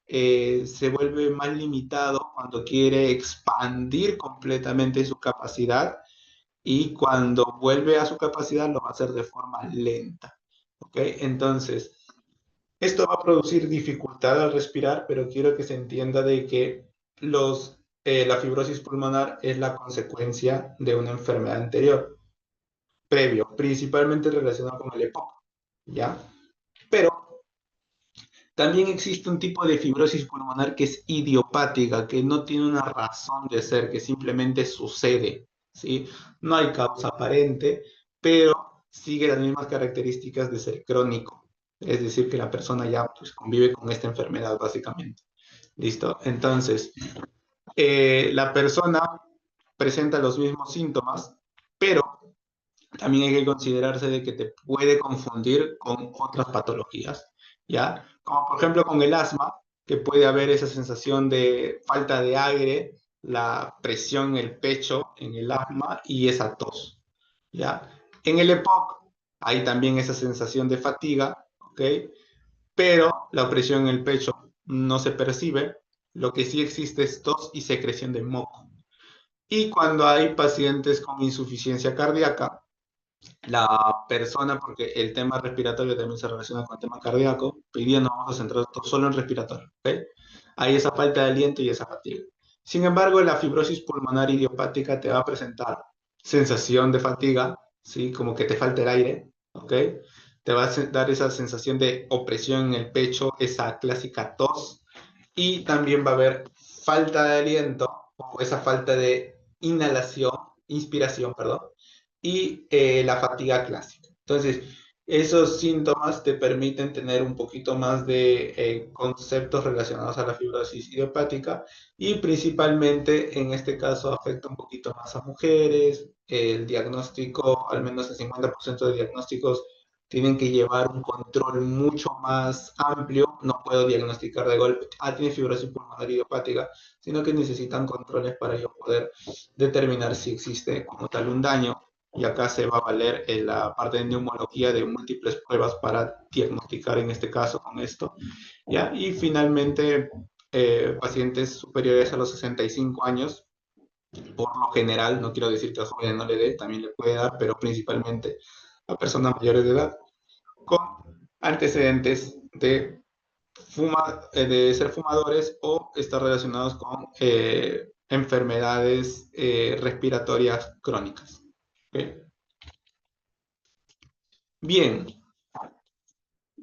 Se vuelve más limitado cuando quiere expandir completamente su capacidad y cuando vuelve a su capacidad lo va a hacer de forma lenta. ¿Ok? Entonces, esto va a producir dificultad al respirar, pero quiero que se entienda de que la fibrosis pulmonar es la consecuencia de una enfermedad anterior, previo, principalmente relacionado con el EPOC, ¿ya? Pero también existe un tipo de fibrosis pulmonar que es idiopática, que no tiene una razón de ser, que simplemente sucede, ¿sí? No hay causa aparente, pero sigue las mismas características de ser crónico. Es decir, que la persona ya pues, convive con esta enfermedad, básicamente. ¿Listo? Entonces, la persona presenta los mismos síntomas, pero también hay que considerarse de que te puede confundir con otras patologías, ¿ya? Como por ejemplo con el asma, que puede haber esa sensación de falta de aire, la presión en el pecho, en el asma y esa tos, ¿ya? En el EPOC hay también esa sensación de fatiga, ¿ok? Pero la opresión en el pecho no se percibe, lo que sí existe es tos y secreción de moco. Y cuando hay pacientes con insuficiencia cardíaca, la persona, porque el tema respiratorio también se relaciona con el tema cardíaco, hoy día nos vamos a centrar solo en respiratorio, ¿ok? Hay esa falta de aliento y esa fatiga. Sin embargo, la fibrosis pulmonar idiopática te va a presentar sensación de fatiga, ¿sí? Como que te falta el aire, ¿ok? Te va a dar esa sensación de opresión en el pecho, esa clásica tos, y también va a haber falta de aliento o esa falta de inhalación, inspiración, perdón, y la fatiga clásica. Entonces, Esos síntomas te permiten tener un poquito más de conceptos relacionados a la fibrosis idiopática y principalmente en este caso afecta un poquito más a mujeres. El diagnóstico, al menos el 50% de diagnósticos tienen que llevar un control mucho más amplio. No puedo diagnosticar de golpe, tiene fibrosis pulmonar idiopática, sino que necesitan controles para yo poder determinar si existe como tal un daño, y acá se va a valer en la parte de neumología de múltiples pruebas para diagnosticar en este caso con esto, ¿ya? Y finalmente, pacientes superiores a los 65 años, por lo general, no quiero decir que a jóvenes no le dé, también le puede dar, pero principalmente a personas mayores de edad, con antecedentes de ser fumadores o estar relacionados con enfermedades respiratorias crónicas. ¿Ok? Bien,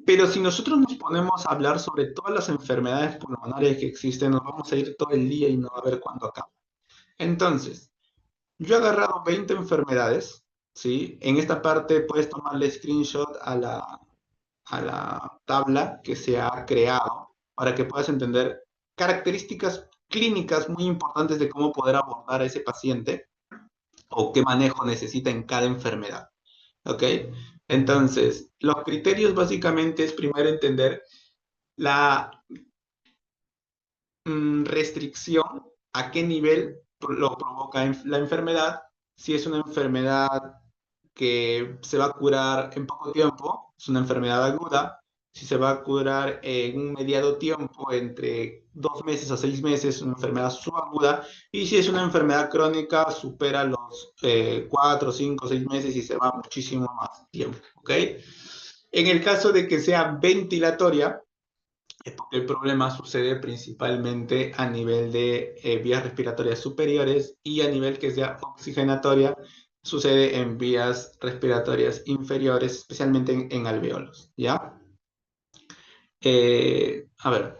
pero si nosotros nos ponemos a hablar sobre todas las enfermedades pulmonares que existen, nos vamos a ir todo el día y no va a ver cuándo acaba. Entonces, yo he agarrado 20 enfermedades, ¿sí? En esta parte puedes tomarle screenshot a la tabla que se ha creado para que puedas entender características clínicas muy importantes de cómo poder abordar a ese paciente o qué manejo necesita en cada enfermedad. ¿Ok? Entonces, los criterios básicamente es primero entender la restricción, a qué nivel lo provoca la enfermedad, si es una enfermedad que se va a curar en poco tiempo, es una enfermedad aguda. Si se va a curar en un mediado tiempo, entre 2 meses a 6 meses, es una enfermedad subaguda. Y si es una enfermedad crónica, supera los 4, 5, 6 meses y se va muchísimo más tiempo. ¿Ok? En el caso de que sea ventilatoria, es porque el problema sucede principalmente a nivel de vías respiratorias superiores, y a nivel que sea oxigenatoria sucede en vías respiratorias inferiores, especialmente en alveolos, ¿ya? A ver,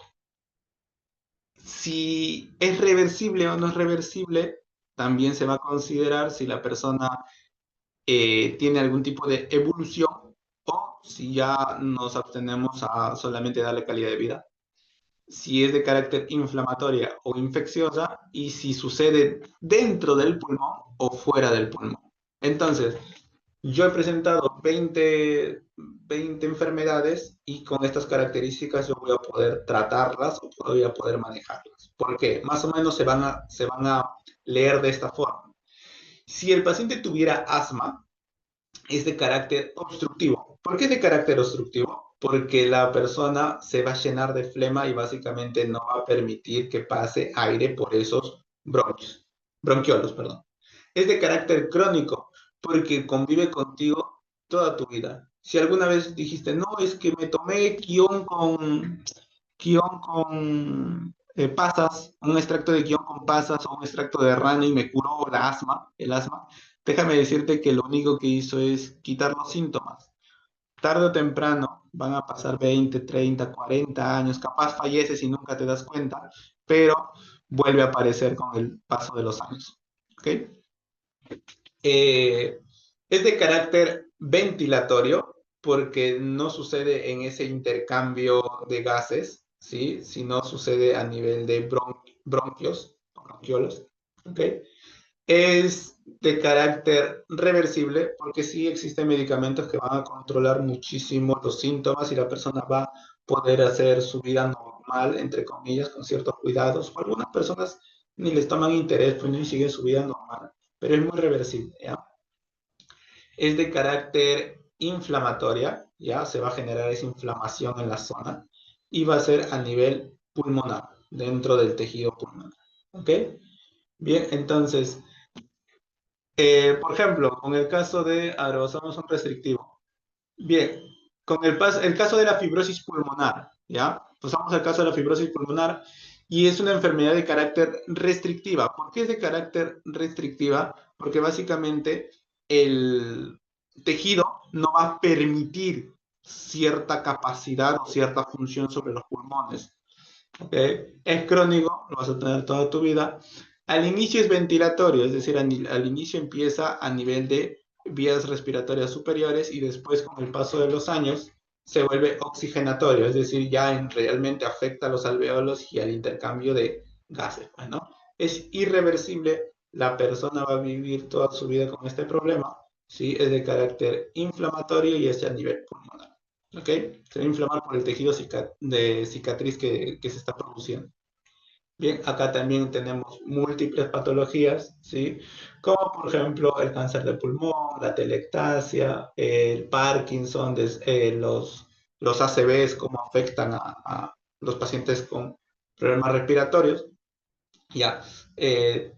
si es reversible o no es reversible, también se va a considerar si la persona tiene algún tipo de evolución o si ya nos abstenemos a solamente darle calidad de vida, si es de carácter inflamatoria o infecciosa y si sucede dentro del pulmón o fuera del pulmón. Entonces, yo he presentado 20 enfermedades y con estas características yo voy a poder tratarlas o voy a poder manejarlas. ¿Por qué? Más o menos se van a leer de esta forma. Si el paciente tuviera asma, es de carácter obstructivo. ¿Por qué es de carácter obstructivo? Porque la persona se va a llenar de flema y básicamente no va a permitir que pase aire por esos bronquiolos, perdón. Es de carácter crónico porque convive contigo toda tu vida. Si alguna vez dijiste, no, es que me tomé guión con pasas, un extracto de guión con pasas o un extracto de rana y me curó el asma, déjame decirte que lo único que hizo es quitar los síntomas. Tarde o temprano van a pasar 20, 30, 40 años, capaz falleces y nunca te das cuenta, pero vuelve a aparecer con el paso de los años. ¿Ok? Eh, es de carácter ventilatorio porque no sucede en ese intercambio de gases, ¿sí? Sino sucede a nivel de bronquiolos. ¿Ok? Es de carácter reversible porque sí existen medicamentos que van a controlar muchísimo los síntomas y la persona va a poder hacer su vida normal, entre comillas, con ciertos cuidados. O algunas personas ni les toman interés, pues ni siguen su vida normal, pero es muy reversible, ¿ya? Es de carácter inflamatoria, ¿ya? Se va a generar esa inflamación en la zona y va a ser a nivel pulmonar, dentro del tejido pulmonar, ¿ok? Bien, entonces, por ejemplo, con el caso de, ahora usamos un restrictivo. Bien, con el caso de la fibrosis pulmonar, ¿ya? Pasamos al caso de la fibrosis pulmonar y es una enfermedad de carácter restrictiva. ¿Por qué es de carácter restrictiva? Porque básicamente el tejido no va a permitir cierta capacidad o cierta función sobre los pulmones. ¿Ok? Es crónico, lo vas a tener toda tu vida. Al inicio es ventilatorio, es decir, al inicio empieza a nivel de vías respiratorias superiores y después con el paso de los años se vuelve oxigenatorio, es decir, ya realmente afecta a los alveolos y al intercambio de gases, pues, ¿no? Es irreversible, la persona va a vivir toda su vida con este problema, ¿sí? Es de carácter inflamatorio y es a nivel pulmonar, ¿ok? Se va a inflamar por el tejido de cicatriz que se está produciendo. Bien, acá también tenemos múltiples patologías, ¿sí? Como por ejemplo el cáncer de pulmón, la telectasia, el Parkinson, los ACVs, cómo afectan a los pacientes con problemas respiratorios. Ya, eh,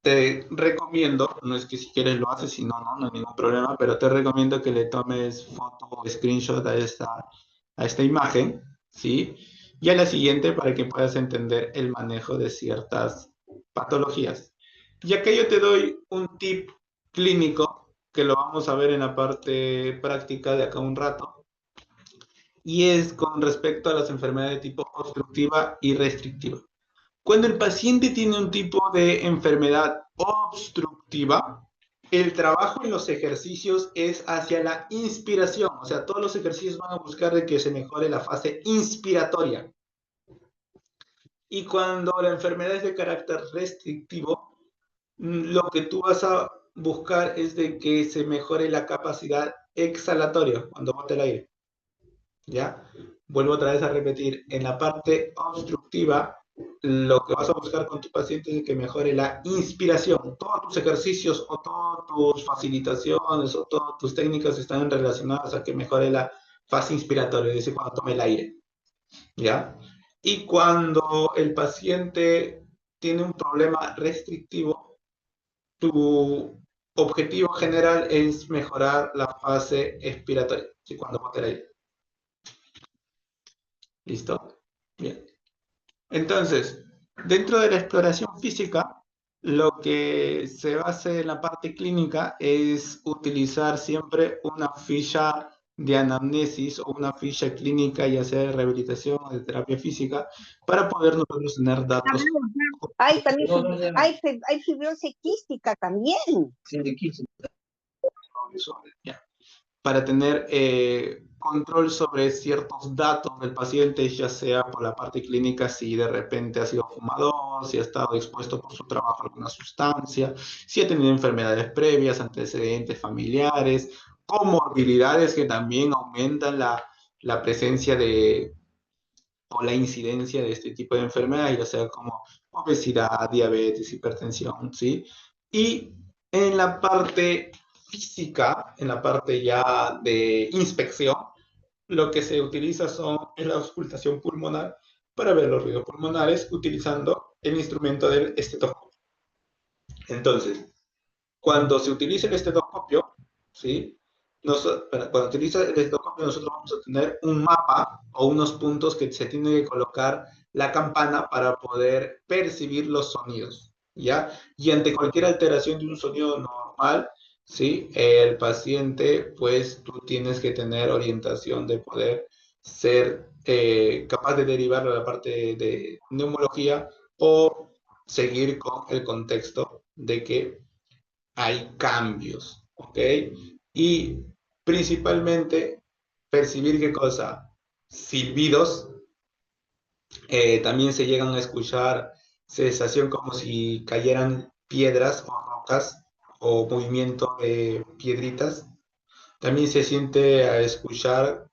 te recomiendo, no es que si quieres lo haces, si no, no hay ningún problema, pero te recomiendo que le tomes foto o screenshot a esta imagen, ¿sí? Y a la siguiente para que puedas entender el manejo de ciertas patologías. Y acá yo te doy un tip clínico que lo vamos a ver en la parte práctica de acá un rato, y es con respecto a las enfermedades de tipo obstructiva y restrictiva. Cuando el paciente tiene un tipo de enfermedad obstructiva, el trabajo en los ejercicios es hacia la inspiración, o sea, todos los ejercicios van a buscar de que se mejore la fase inspiratoria. Y cuando la enfermedad es de carácter restrictivo, lo que tú vas a buscar es de que se mejore la capacidad exhalatoria cuando bote el aire. ¿Ya? Vuelvo otra vez a repetir, en la parte obstructiva, lo que vas a buscar con tu paciente es que mejore la inspiración. Todos tus ejercicios o todas tus facilitaciones o todas tus técnicas están relacionadas a que mejore la fase inspiratoria, es decir, cuando tome el aire, ¿ya? Y cuando el paciente tiene un problema restrictivo, tu objetivo general es mejorar la fase expiratoria, ¿sí? Cuando bote el aire. ¿Listo? Bien. Entonces, dentro de la exploración física, lo que se basa en la parte clínica es utilizar siempre una ficha de anamnesis o una ficha clínica, ya sea de rehabilitación o de terapia física, para poder nosotros tener datos. Hay también hay fibrosis quística también. Ya, para tener control sobre ciertos datos del paciente, ya sea por la parte clínica, si de repente ha sido fumador, si ha estado expuesto por su trabajo a alguna sustancia, si ha tenido enfermedades previas, antecedentes familiares, comorbilidades que también aumentan la presencia de o la incidencia de este tipo de enfermedades, ya sea como obesidad, diabetes, hipertensión, ¿sí? Y en la parte física, en la parte ya de inspección, lo que se utiliza es la auscultación pulmonar para ver los ruidos pulmonares utilizando el instrumento del estetoscopio. Entonces, cuando se utiliza el estetoscopio, ¿sí? Cuando utiliza el estetoscopio, nosotros vamos a tener un mapa o unos puntos que se tiene que colocar la campana para poder percibir los sonidos, ¿ya? Y ante cualquier alteración de un sonido normal, ¿sí? El paciente, pues tú tienes que tener orientación de poder ser capaz de derivarlo a la parte de neumología o seguir con el contexto de que hay cambios, ¿ok? Y principalmente percibir qué cosa, silbidos, también se llegan a escuchar sensación como si cayeran piedras o rocas o movimiento de piedritas. También se siente a escuchar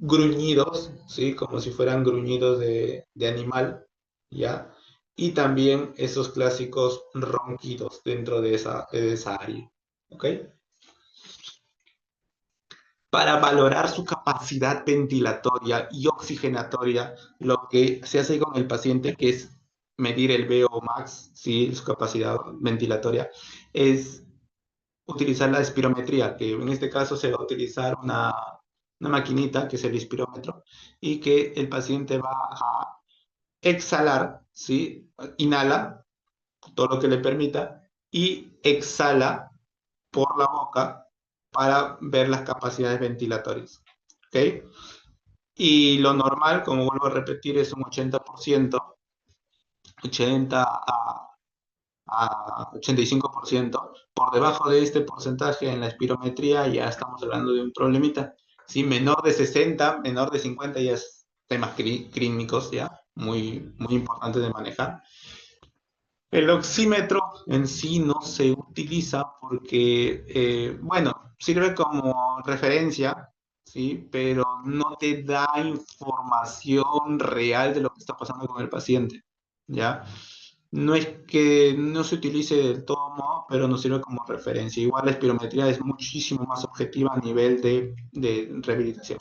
gruñidos, ¿sí? Como si fueran gruñidos de animal, ¿ya? Y también esos clásicos ronquidos dentro de esa área, ¿ok? Para valorar su capacidad ventilatoria y oxigenatoria, lo que se hace con el paciente, que es medir el VO max, ¿sí? Su capacidad ventilatoria, es utilizar la espirometría, que en este caso se va a utilizar una maquinita, que es el espirómetro, y que el paciente va a exhalar, ¿sí? Inhala todo lo que le permita y exhala por la boca para ver las capacidades ventilatorias, ¿ok? Y lo normal, como vuelvo a repetir, es un 80%, 80 a a 85%. Por debajo de este porcentaje en la espirometría ya estamos hablando de un problemita. ¿Sí? Menor de 60, menor de 50 ya es temas clínicos ya, muy importante de manejar. El oxímetro en sí no se utiliza porque, bueno, sirve como referencia, ¿sí? Pero no te da información real de lo que está pasando con el paciente, ¿ya? No es que no se utilice del todo modo, pero nos sirve como referencia. Igual la espirometría es muchísimo más objetiva a nivel de rehabilitación.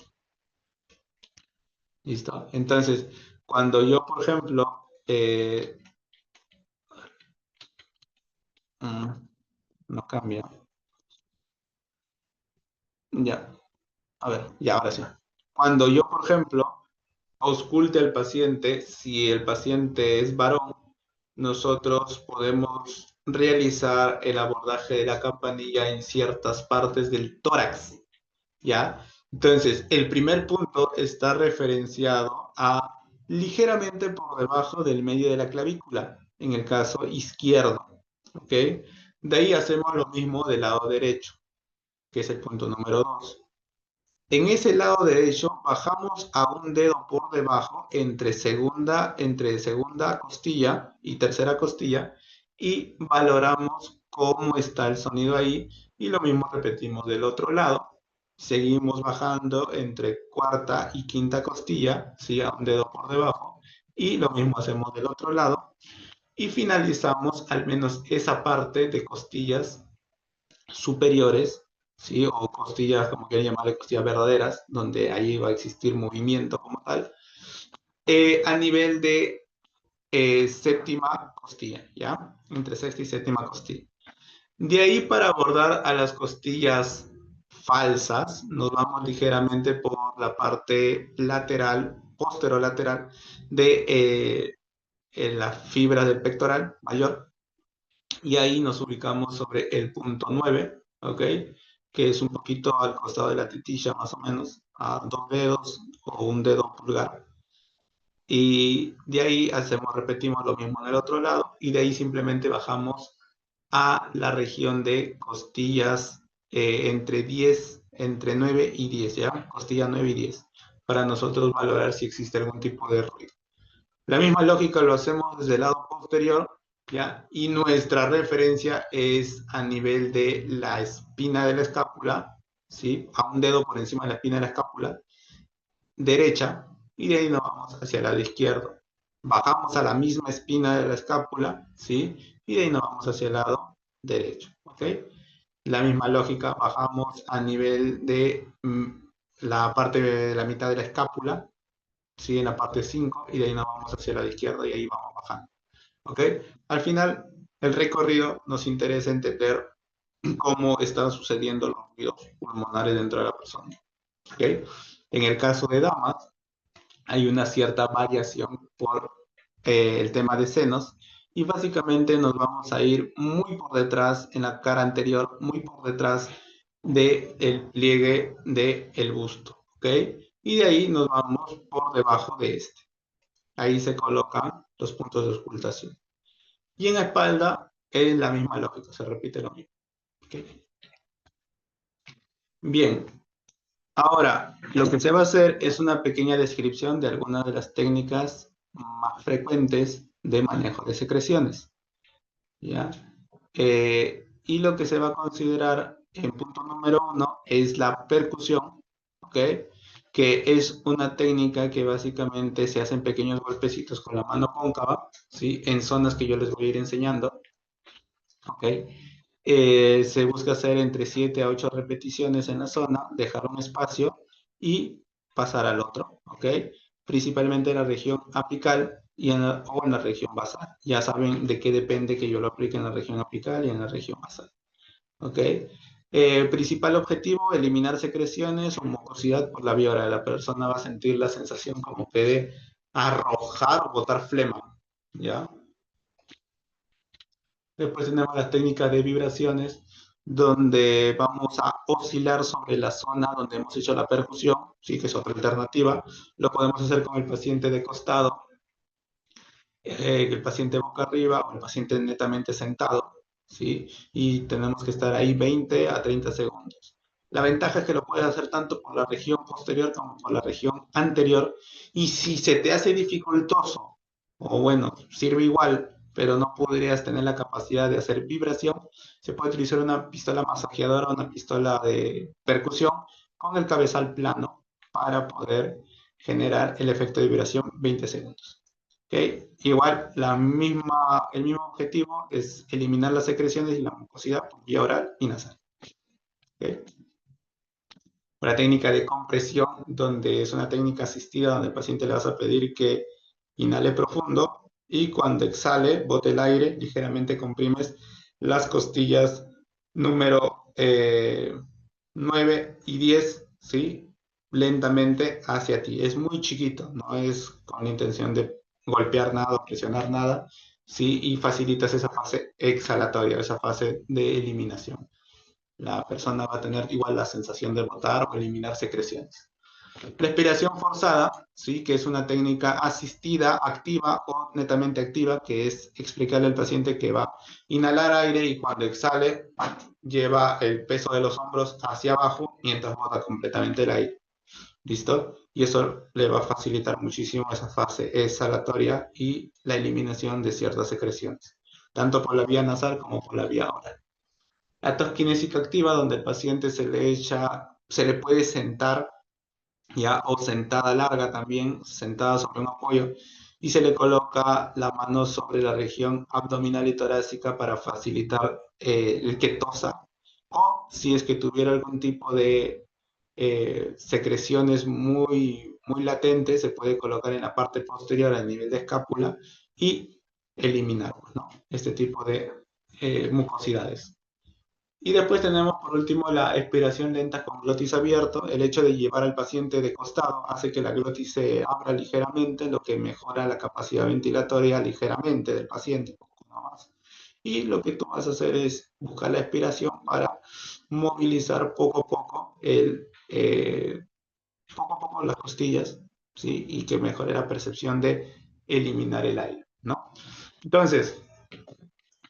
¿Listo? Entonces, cuando yo, por ejemplo, mm, no cambia. Ya, a ver, ya, ahora sí. Cuando yo, por ejemplo, ausculte al paciente, si el paciente es varón, nosotros podemos realizar el abordaje de la campanilla en ciertas partes del tórax, ¿ya? Entonces, el primer punto está referenciado a ligeramente por debajo del medio de la clavícula, en el caso izquierdo, ¿ok? De ahí hacemos lo mismo del lado derecho, que es el punto número 2. En ese lado derecho bajamos a un dedo por debajo entre segunda costilla y tercera costilla y valoramos cómo está el sonido ahí y lo mismo repetimos del otro lado. Seguimos bajando entre cuarta y quinta costilla, ¿sí? A un dedo por debajo y lo mismo hacemos del otro lado y finalizamos al menos esa parte de costillas superiores, ¿sí? O costillas, como quieran llamarle, costillas verdaderas, donde ahí va a existir movimiento como tal, a nivel de séptima costilla, ¿ya? Entre sexta y séptima costilla. De ahí para abordar a las costillas falsas, nos vamos ligeramente por la parte lateral, posterolateral, de la fibra del pectoral mayor, y ahí nos ubicamos sobre el punto 9, ¿ok? Que es un poquito al costado de la tetilla, más o menos, a 2 dedos o un dedo pulgar. Y de ahí repetimos lo mismo en el otro lado, y de ahí simplemente bajamos a la región de costillas entre 9 y 10, ¿ya? Costilla 9 y 10, para nosotros valorar si existe algún tipo de ruido. La misma lógica lo hacemos desde el lado posterior, ¿ya? Y nuestra referencia es a nivel de la espina de la escápula, ¿sí? A un dedo por encima de la espina de la escápula derecha, y de ahí nos vamos hacia el lado izquierdo. Bajamos a la misma espina de la escápula, ¿sí? Y de ahí nos vamos hacia el lado derecho, ¿ok? La misma lógica, bajamos a nivel de la parte de la mitad de la escápula, ¿sí? En la parte 5 y de ahí nos vamos hacia la izquierda y ahí vamos bajando. ¿Ok? Al final, el recorrido nos interesa entender cómo están sucediendo los ruidos pulmonares dentro de la persona. ¿Ok? En el caso de damas, hay una cierta variación por el tema de senos y básicamente nos vamos a ir muy por detrás en la cara anterior, muy por detrás del pliegue del busto. ¿Ok? Y de ahí nos vamos por debajo de este. Ahí se colocan los puntos de auscultación. Y en la espalda es la misma lógica, se repite lo mismo. ¿Okay? Bien, ahora lo que se va a hacer es una pequeña descripción de algunas de las técnicas más frecuentes de manejo de secreciones. ¿Ya? Y lo que se va a considerar en punto número 1 es la percusión, ¿ok? Que es una técnica que básicamente se hacen pequeños golpecitos con la mano cóncava, ¿sí? En zonas que yo les voy a ir enseñando, ¿ok? Se busca hacer entre 7 a 8 repeticiones en la zona, dejar un espacio y pasar al otro, ¿ok? Principalmente en la región apical o en la región basal. Ya saben de qué depende que yo lo aplique en la región apical y en la región basal, ¿ok? Principal objetivo, eliminar secreciones o mucosidad por la vía oral. La persona va a sentir la sensación como que de arrojar o botar flema, ¿ya? Después tenemos las técnicas de vibraciones, donde vamos a oscilar sobre la zona donde hemos hecho la percusión, sí que es otra alternativa. Lo podemos hacer con el paciente de costado, el paciente boca arriba o el paciente netamente sentado, ¿sí? Y tenemos que estar ahí 20 a 30 segundos. La ventaja es que lo puedes hacer tanto por la región posterior como por la región anterior. Y si se te hace dificultoso, o bueno, sirve igual, pero no podrías tener la capacidad de hacer vibración, se puede utilizar una pistola masajeadora o una pistola de percusión con el cabezal plano para poder generar el efecto de vibración 20 segundos. ¿Okay? Igual, el mismo objetivo es eliminar las secreciones y la mucosidad por vía oral y nasal. ¿Okay? Una técnica de compresión, donde es una técnica asistida, donde al paciente le vas a pedir que inhale profundo y cuando exhale, bote el aire, ligeramente comprimes las costillas número 9 y 10, ¿sí? Lentamente hacia ti. Es muy chiquito, no es con la intención de golpear nada o presionar nada, ¿sí? Y facilitas esa fase exhalatoria, esa fase de eliminación. La persona va a tener igual la sensación de botar o eliminar secreciones. Respiración forzada, ¿sí? Que es una técnica asistida, activa o netamente activa, que es explicarle al paciente que va a inhalar aire y cuando exhale lleva el peso de los hombros hacia abajo mientras bota completamente el aire. ¿Listo? Y eso le va a facilitar muchísimo esa fase exhalatoria y la eliminación de ciertas secreciones, tanto por la vía nasal como por la vía oral. La tos kinésica activa, donde el paciente se le puede sentar ya, o sentada larga también, sentada sobre un apoyo, y se le coloca la mano sobre la región abdominal y torácica para facilitar el que tosa, o si es que tuviera algún tipo de secreciones muy latentes, se puede colocar en la parte posterior a nivel de escápula y eliminar, ¿no? Este tipo de mucosidades. Y después tenemos por último la expiración lenta con glotis abierto. El hecho de llevar al paciente de costado hace que la glotis se abra ligeramente, lo que mejora la capacidad ventilatoria ligeramente del paciente, poco más. Y lo que tú vas a hacer es buscar la expiración para movilizar poco a poco las costillas, ¿sí? Y que mejore la percepción de eliminar el aire, ¿no? Entonces,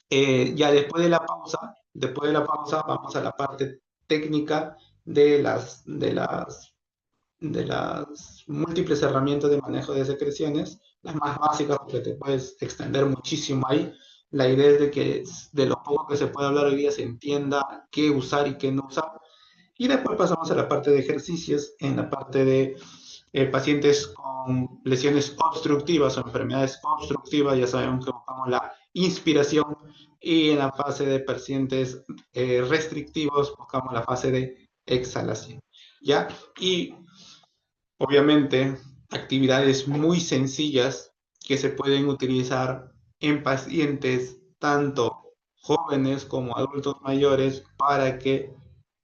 ya después de la pausa vamos a la parte técnica de las múltiples herramientas de manejo de secreciones, las más básicas porque te puedes extender muchísimo ahí. La idea es de que de lo poco que se puede hablar hoy día se entienda qué usar y qué no usar. Y después pasamos a la parte de ejercicios, en la parte de pacientes con lesiones obstructivas o enfermedades obstructivas, ya sabemos que buscamos la inspiración, y en la fase de pacientes restrictivos buscamos la fase de exhalación, ¿ya? Y obviamente actividades muy sencillas que se pueden utilizar en pacientes tanto jóvenes como adultos mayores para que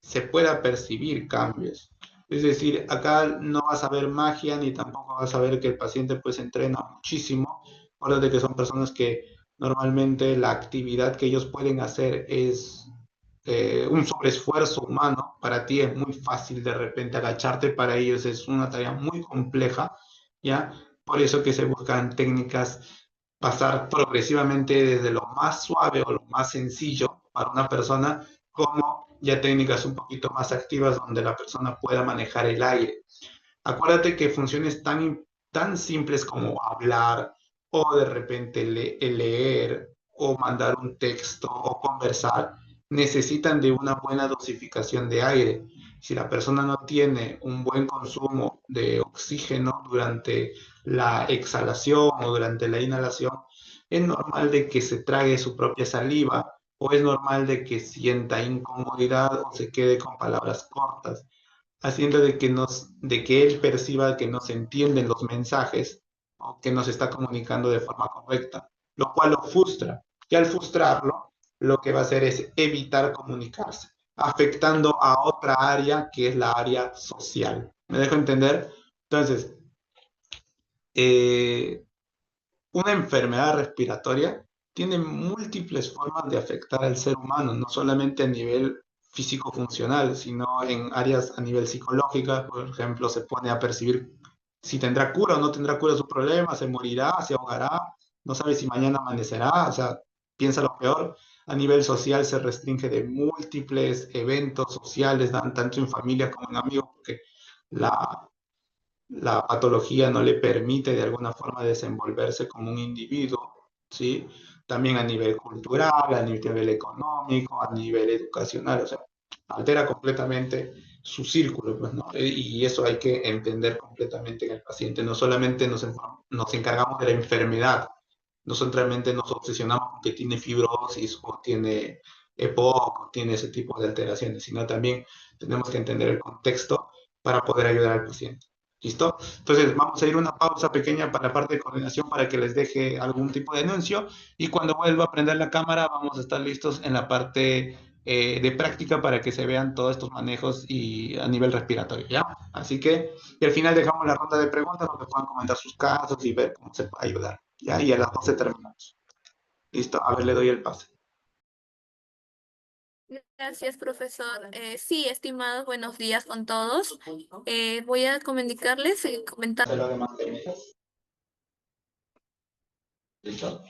se pueda percibir cambios. Es decir, acá no vas a ver magia ni tampoco vas a ver que el paciente pues entrena muchísimo. Acuérdate que son personas que normalmente la actividad que ellos pueden hacer es un sobreesfuerzo humano. Para ti es muy fácil de repente agacharte, para ellos es una tarea muy compleja, ¿ya? Por eso que se buscan técnicas, pasar progresivamente desde lo más suave o lo más sencillo para una persona, como ya técnicas un poquito más activas donde la persona pueda manejar el aire. Acuérdate que funciones tan simples como hablar o de repente leer o mandar un texto o conversar necesitan de una buena dosificación de aire. Si la persona no tiene un buen consumo de oxígeno durante la exhalación o durante la inhalación, es normal de que se trague su propia saliva o es normal de que sienta incomodidad o se quede con palabras cortas, haciendo de que él perciba que no se entienden los mensajes o que no se está comunicando de forma correcta, lo cual lo frustra. Y al frustrarlo, lo que va a hacer es evitar comunicarse, afectando a otra área que es la área social. ¿Me dejo entender? Entonces, eh, una enfermedad respiratoria tiene múltiples formas de afectar al ser humano, no solamente a nivel físico-funcional, sino en áreas a nivel psicológica. Por ejemplo, se pone a percibir si tendrá cura o no tendrá cura su problema, se morirá, se ahogará, no sabe si mañana amanecerá, o sea, piensa lo peor. A nivel social se restringe de múltiples eventos sociales, tanto en familia como en amigos, porque la, la patología no le permite de alguna forma desenvolverse como un individuo, ¿sí? También a nivel cultural, a nivel económico, a nivel educacional, o sea, altera completamente su círculo, pues, ¿no? Y eso hay que entender completamente en el paciente. No solamente nos encargamos de la enfermedad, no solamente nos obsesionamos con que tiene fibrosis o tiene EPOC o tiene ese tipo de alteraciones, sino también tenemos que entender el contexto para poder ayudar al paciente. ¿Listo? Entonces vamos a ir a una pausa pequeña para la parte de coordinación para que les deje algún tipo de anuncio y cuando vuelva a prender la cámara vamos a estar listos en la parte de práctica para que se vean todos estos manejos y a nivel respiratorio, ¿ya? Así que y al final dejamos la ronda de preguntas donde puedan comentar sus casos y ver cómo se puede ayudar, ¿ya? Y a las 12 terminamos. Listo, a ver, le doy el pase. Gracias, profesor. Sí, estimados, buenos días con todos. Voy a comunicarles y comentar. ¿Lo demás técnicas? ¿Listo?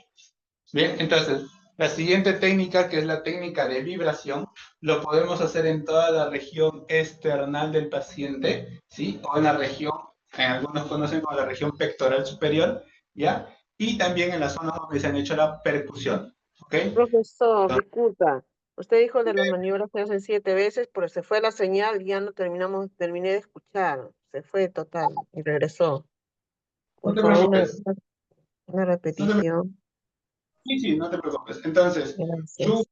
Bien, entonces, la siguiente técnica, que es la técnica de vibración, lo podemos hacer en toda la región external del paciente, ¿sí? O en la región, algunos conocen como la región pectoral superior, ¿ya? Y también en las zonas donde se han hecho la percusión, ¿ok? Profesor, disculpa. Usted dijo de las maniobras se hacen 7 veces, pero se fue la señal y ya no terminé de escuchar. Se fue total y regresó. No Por te favor, preocupes. una No te preocupes. repetición. Sí, sí, no te preocupes. Entonces, yo Gracias.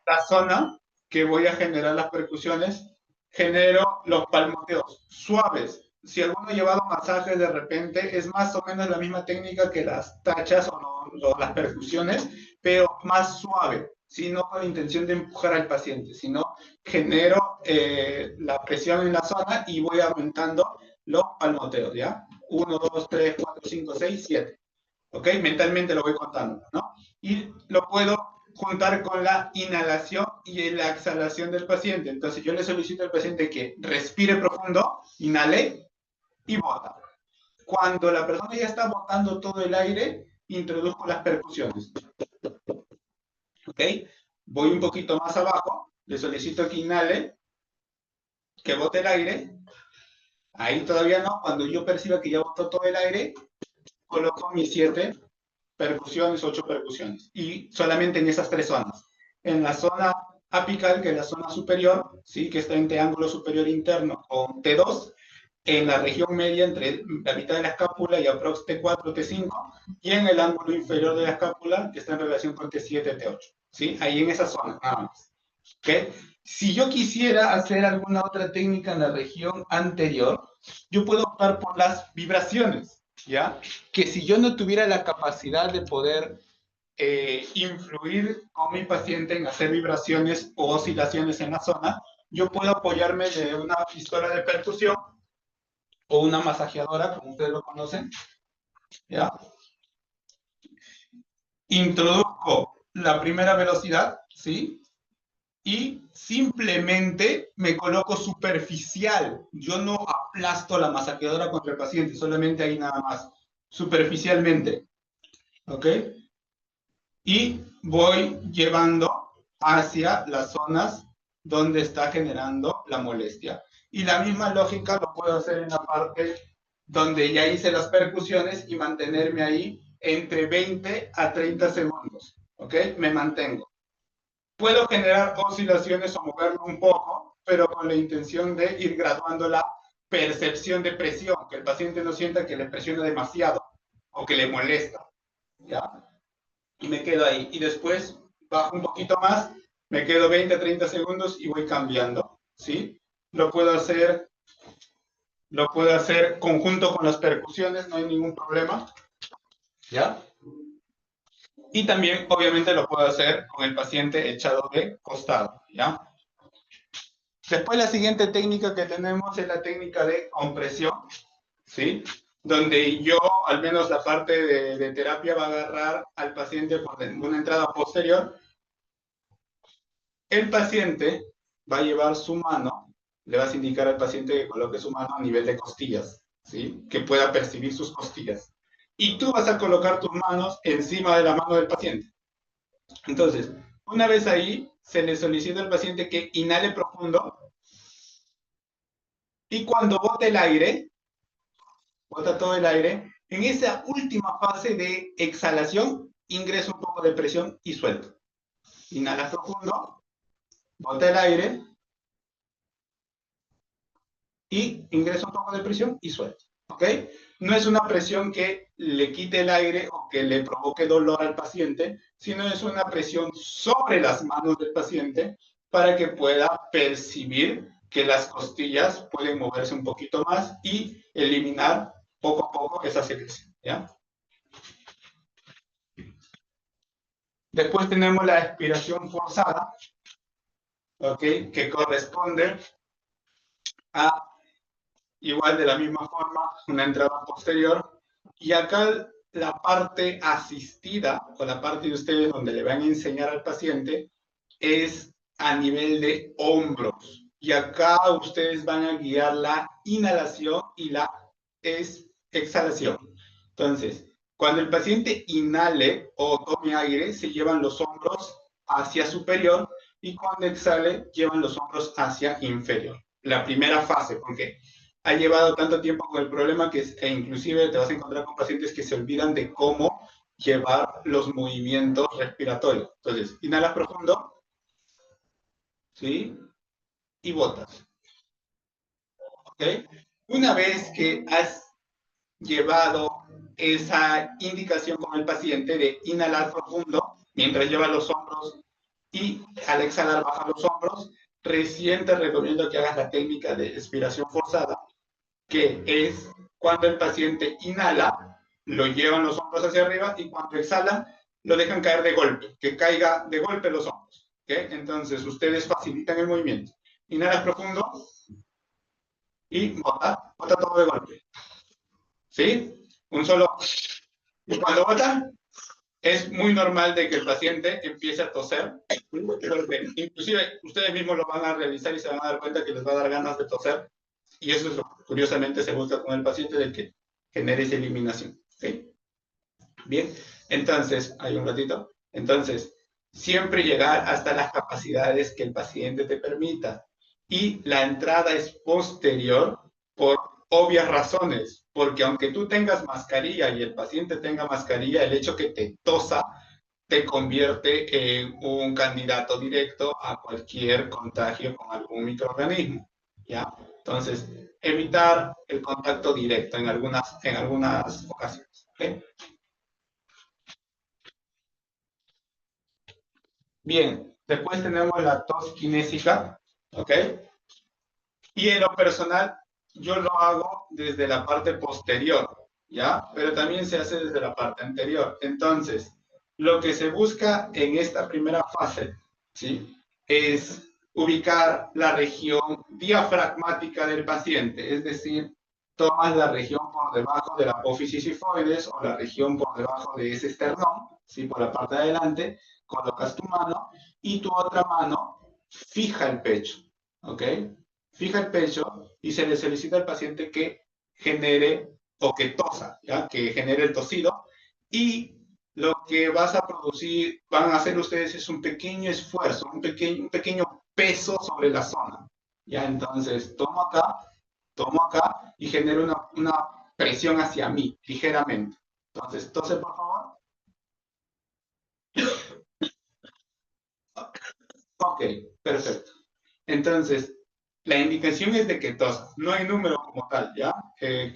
la zona que voy a generar las percusiones, genero los palmoteos suaves. Si alguno ha llevado masajes de repente, es más o menos la misma técnica que las tachas o las percusiones, pero más suave, ¿sí? No con la intención de empujar al paciente, sino genero la presión en la zona y voy aumentando los palmoteos, ¿ya? 1, 2, 3, 4, 5, 6, 7. ¿Ok? Mentalmente lo voy contando, ¿no? Y lo puedo juntar con la inhalación y la exhalación del paciente. Entonces yo le solicito al paciente que respire profundo, inhale y bota. Cuando la persona ya está botando todo el aire, introduzco las percusiones. ¿Ok? Voy un poquito más abajo, le solicito que inhale, que bote el aire. Ahí todavía no, cuando yo perciba que ya botó todo el aire, coloco mis 7 percusiones, 8 percusiones. Y solamente en esas 3 zonas. En la zona apical, que es la zona superior, ¿sí? Que está en triángulo superior interno con T2, en la región media entre la mitad de la escápula y aprox T4, T5, y en el ángulo inferior de la escápula, que está en relación con T7, T8. ¿Sí? Ahí en esa zona, nada más. ¿Okay? Si yo quisiera hacer alguna otra técnica en la región anterior, yo puedo optar por las vibraciones, ¿ya? Que si yo no tuviera la capacidad de poder influir con mi paciente en hacer vibraciones o oscilaciones en la zona, yo puedo apoyarme de una pistola de percusión o una masajeadora, como ustedes lo conocen, ¿ya? Introduzco la primera velocidad, ¿sí? Y simplemente me coloco superficial. Yo no aplasto la masajeadora contra el paciente, solamente ahí nada más, superficialmente. ¿Ok? Y voy llevando hacia las zonas donde está generando la molestia. Y la misma lógica lo puedo hacer en la parte donde ya hice las percusiones y mantenerme ahí entre 20 a 30 segundos. ¿Ok? Me mantengo. Puedo generar oscilaciones o moverlo un poco, pero con la intención de ir graduando la percepción de presión, que el paciente no sienta que le presiona demasiado o que le molesta, ¿ya? Y me quedo ahí. Y después bajo un poquito más, me quedo 20 a 30 segundos y voy cambiando, ¿sí? Lo puedo hacer conjunto con las percusiones, no hay ningún problema, ¿ya? Y también, obviamente, lo puedo hacer con el paciente echado de costado, ¿ya? Después la siguiente técnica que tenemos es la técnica de compresión, ¿sí? Donde yo, al menos la parte de terapia, va a agarrar al paciente por una entrada posterior. El paciente va a llevar su mano, le vas a indicar al paciente que coloque su mano a nivel de costillas, ¿sí? Que pueda percibir sus costillas. y tú vas a colocar tus manos encima de la mano del paciente. Entonces, una vez ahí, se le solicita al paciente que inhale profundo y cuando bote el aire, bota todo el aire, en esa última fase de exhalación, ingresa un poco de presión y suelta. Inhala profundo, bota el aire y ingresa un poco de presión y suelta. ¿Ok? No es una presión que le quite el aire o que le provoque dolor al paciente, sino es una presión sobre las manos del paciente para que pueda percibir que las costillas pueden moverse un poquito más y eliminar poco a poco esa secreción, ¿ya? Después tenemos la expiración forzada, ¿ok? Que corresponde a, igual de la misma forma, una entrada posterior. Y acá la parte asistida, o la parte de ustedes donde le van a enseñar al paciente, es a nivel de hombros. Y acá ustedes van a guiar la inhalación y la exhalación. Entonces, cuando el paciente inhale o tome aire, se llevan los hombros hacia superior y cuando exhale, llevan los hombros hacia inferior. La primera fase, porque ha llevado tanto tiempo con el problema que inclusive te vas a encontrar con pacientes que se olvidan de cómo llevar los movimientos respiratorios. Entonces, inhalas profundo, ¿sí? Y botas. ¿Ok? Una vez que has llevado esa indicación con el paciente de inhalar profundo, mientras lleva los hombros, y al exhalar baja los hombros, recién te recomiendo que hagas la técnica de expiración forzada, que es cuando el paciente inhala, lo llevan los hombros hacia arriba y cuando exhala, lo dejan caer de golpe, que caiga de golpe los hombros. ¿Okay? Entonces, ustedes facilitan el movimiento. Inhalas profundo y bota todo de golpe. ¿Sí? Un solo. Y cuando bota, es muy normal de que el paciente empiece a toser. Inclusive, ustedes mismos lo van a realizar y se van a dar cuenta que les va a dar ganas de toser. Y eso es lo que curiosamente se busca con el paciente, de que genere esa eliminación. ¿Sí? Bien, entonces, hay un ratito. Entonces, siempre llegar hasta las capacidades que el paciente te permita. Y la entrada es posterior por obvias razones, porque aunque tú tengas mascarilla y el paciente tenga mascarilla, el hecho que te tosa te convierte en un candidato directo a cualquier contagio con algún microorganismo, ¿ya? Entonces, evitar el contacto directo en algunas ocasiones. ¿Okay? Bien, después tenemos la tos kinésica, ¿ok? Y en lo personal, yo lo hago desde la parte posterior, ¿ya? Pero también se hace desde la parte anterior. Entonces, lo que se busca en esta primera fase, ¿sí? Es ubicar la región diafragmática del paciente, es decir, tomas la región por debajo de la apófisis sifoides o la región por debajo de ese esternón, ¿sí? Por la parte de adelante, colocas tu mano y tu otra mano fija el pecho, ¿ok? Fija el pecho y se le solicita al paciente que genere o que tosa, ¿ya? Que genere el tosido, y lo que vas a producir, van a hacer ustedes es un pequeño esfuerzo, un pequeño peso sobre la zona, ¿ya? Entonces, tomo acá y genero una presión hacia mí, ligeramente. Entonces, tose por favor. Ok, perfecto. Entonces, la indicación es de que tosa, no hay número como tal, ¿ya? Que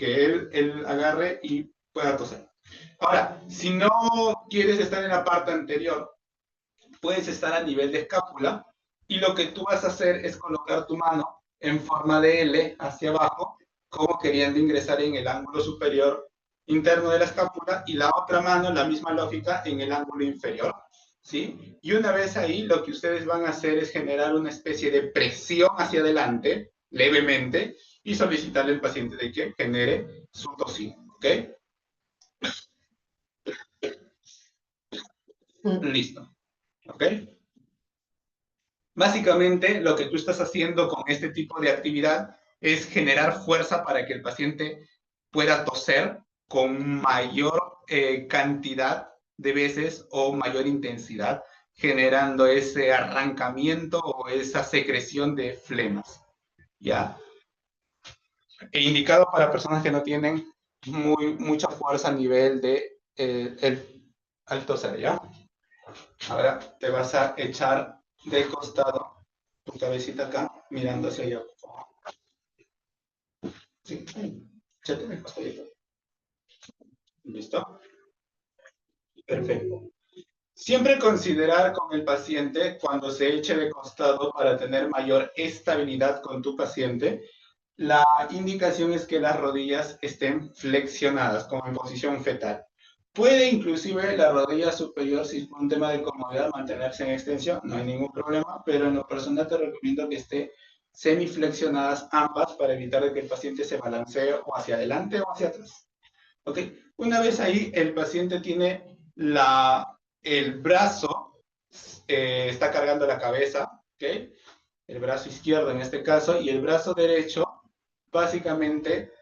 él agarre y pueda toser. Ahora, si no quieres estar en la parte anterior, puedes estar a nivel de escápula y lo que tú vas a hacer es colocar tu mano en forma de L hacia abajo, como queriendo ingresar en el ángulo superior interno de la escápula, y la otra mano, la misma lógica, en el ángulo inferior, ¿sí? Y una vez ahí, lo que ustedes van a hacer es generar una especie de presión hacia adelante, levemente, y solicitarle al paciente de que genere su tosido, ¿ok? Listo, ¿ok? Básicamente, lo que tú estás haciendo con este tipo de actividad es generar fuerza para que el paciente pueda toser con mayor cantidad de veces o mayor intensidad, generando ese arrancamiento o esa secreción de flemas, ¿ya? E indicado para personas que no tienen mucha fuerza a nivel de el alto ser, ¿ya? Ahora te vas a echar de costado tu cabecita acá, mirando hacia allá, por favor. Sí, échate de costadito. ¿Listo? Perfecto. Siempre considerar con el paciente cuando se eche de costado para tener mayor estabilidad con tu paciente. La indicación es que las rodillas estén flexionadas, como en posición fetal. Puede inclusive la rodilla superior, si es un tema de comodidad, mantenerse en extensión, no hay ningún problema, pero en lo personal te recomiendo que esté semiflexionadas ambas para evitar que el paciente se balancee o hacia adelante o hacia atrás. ¿Ok? Una vez ahí, el paciente tiene el brazo, está cargando la cabeza, ¿ok? El brazo izquierdo en este caso, y el brazo derecho básicamente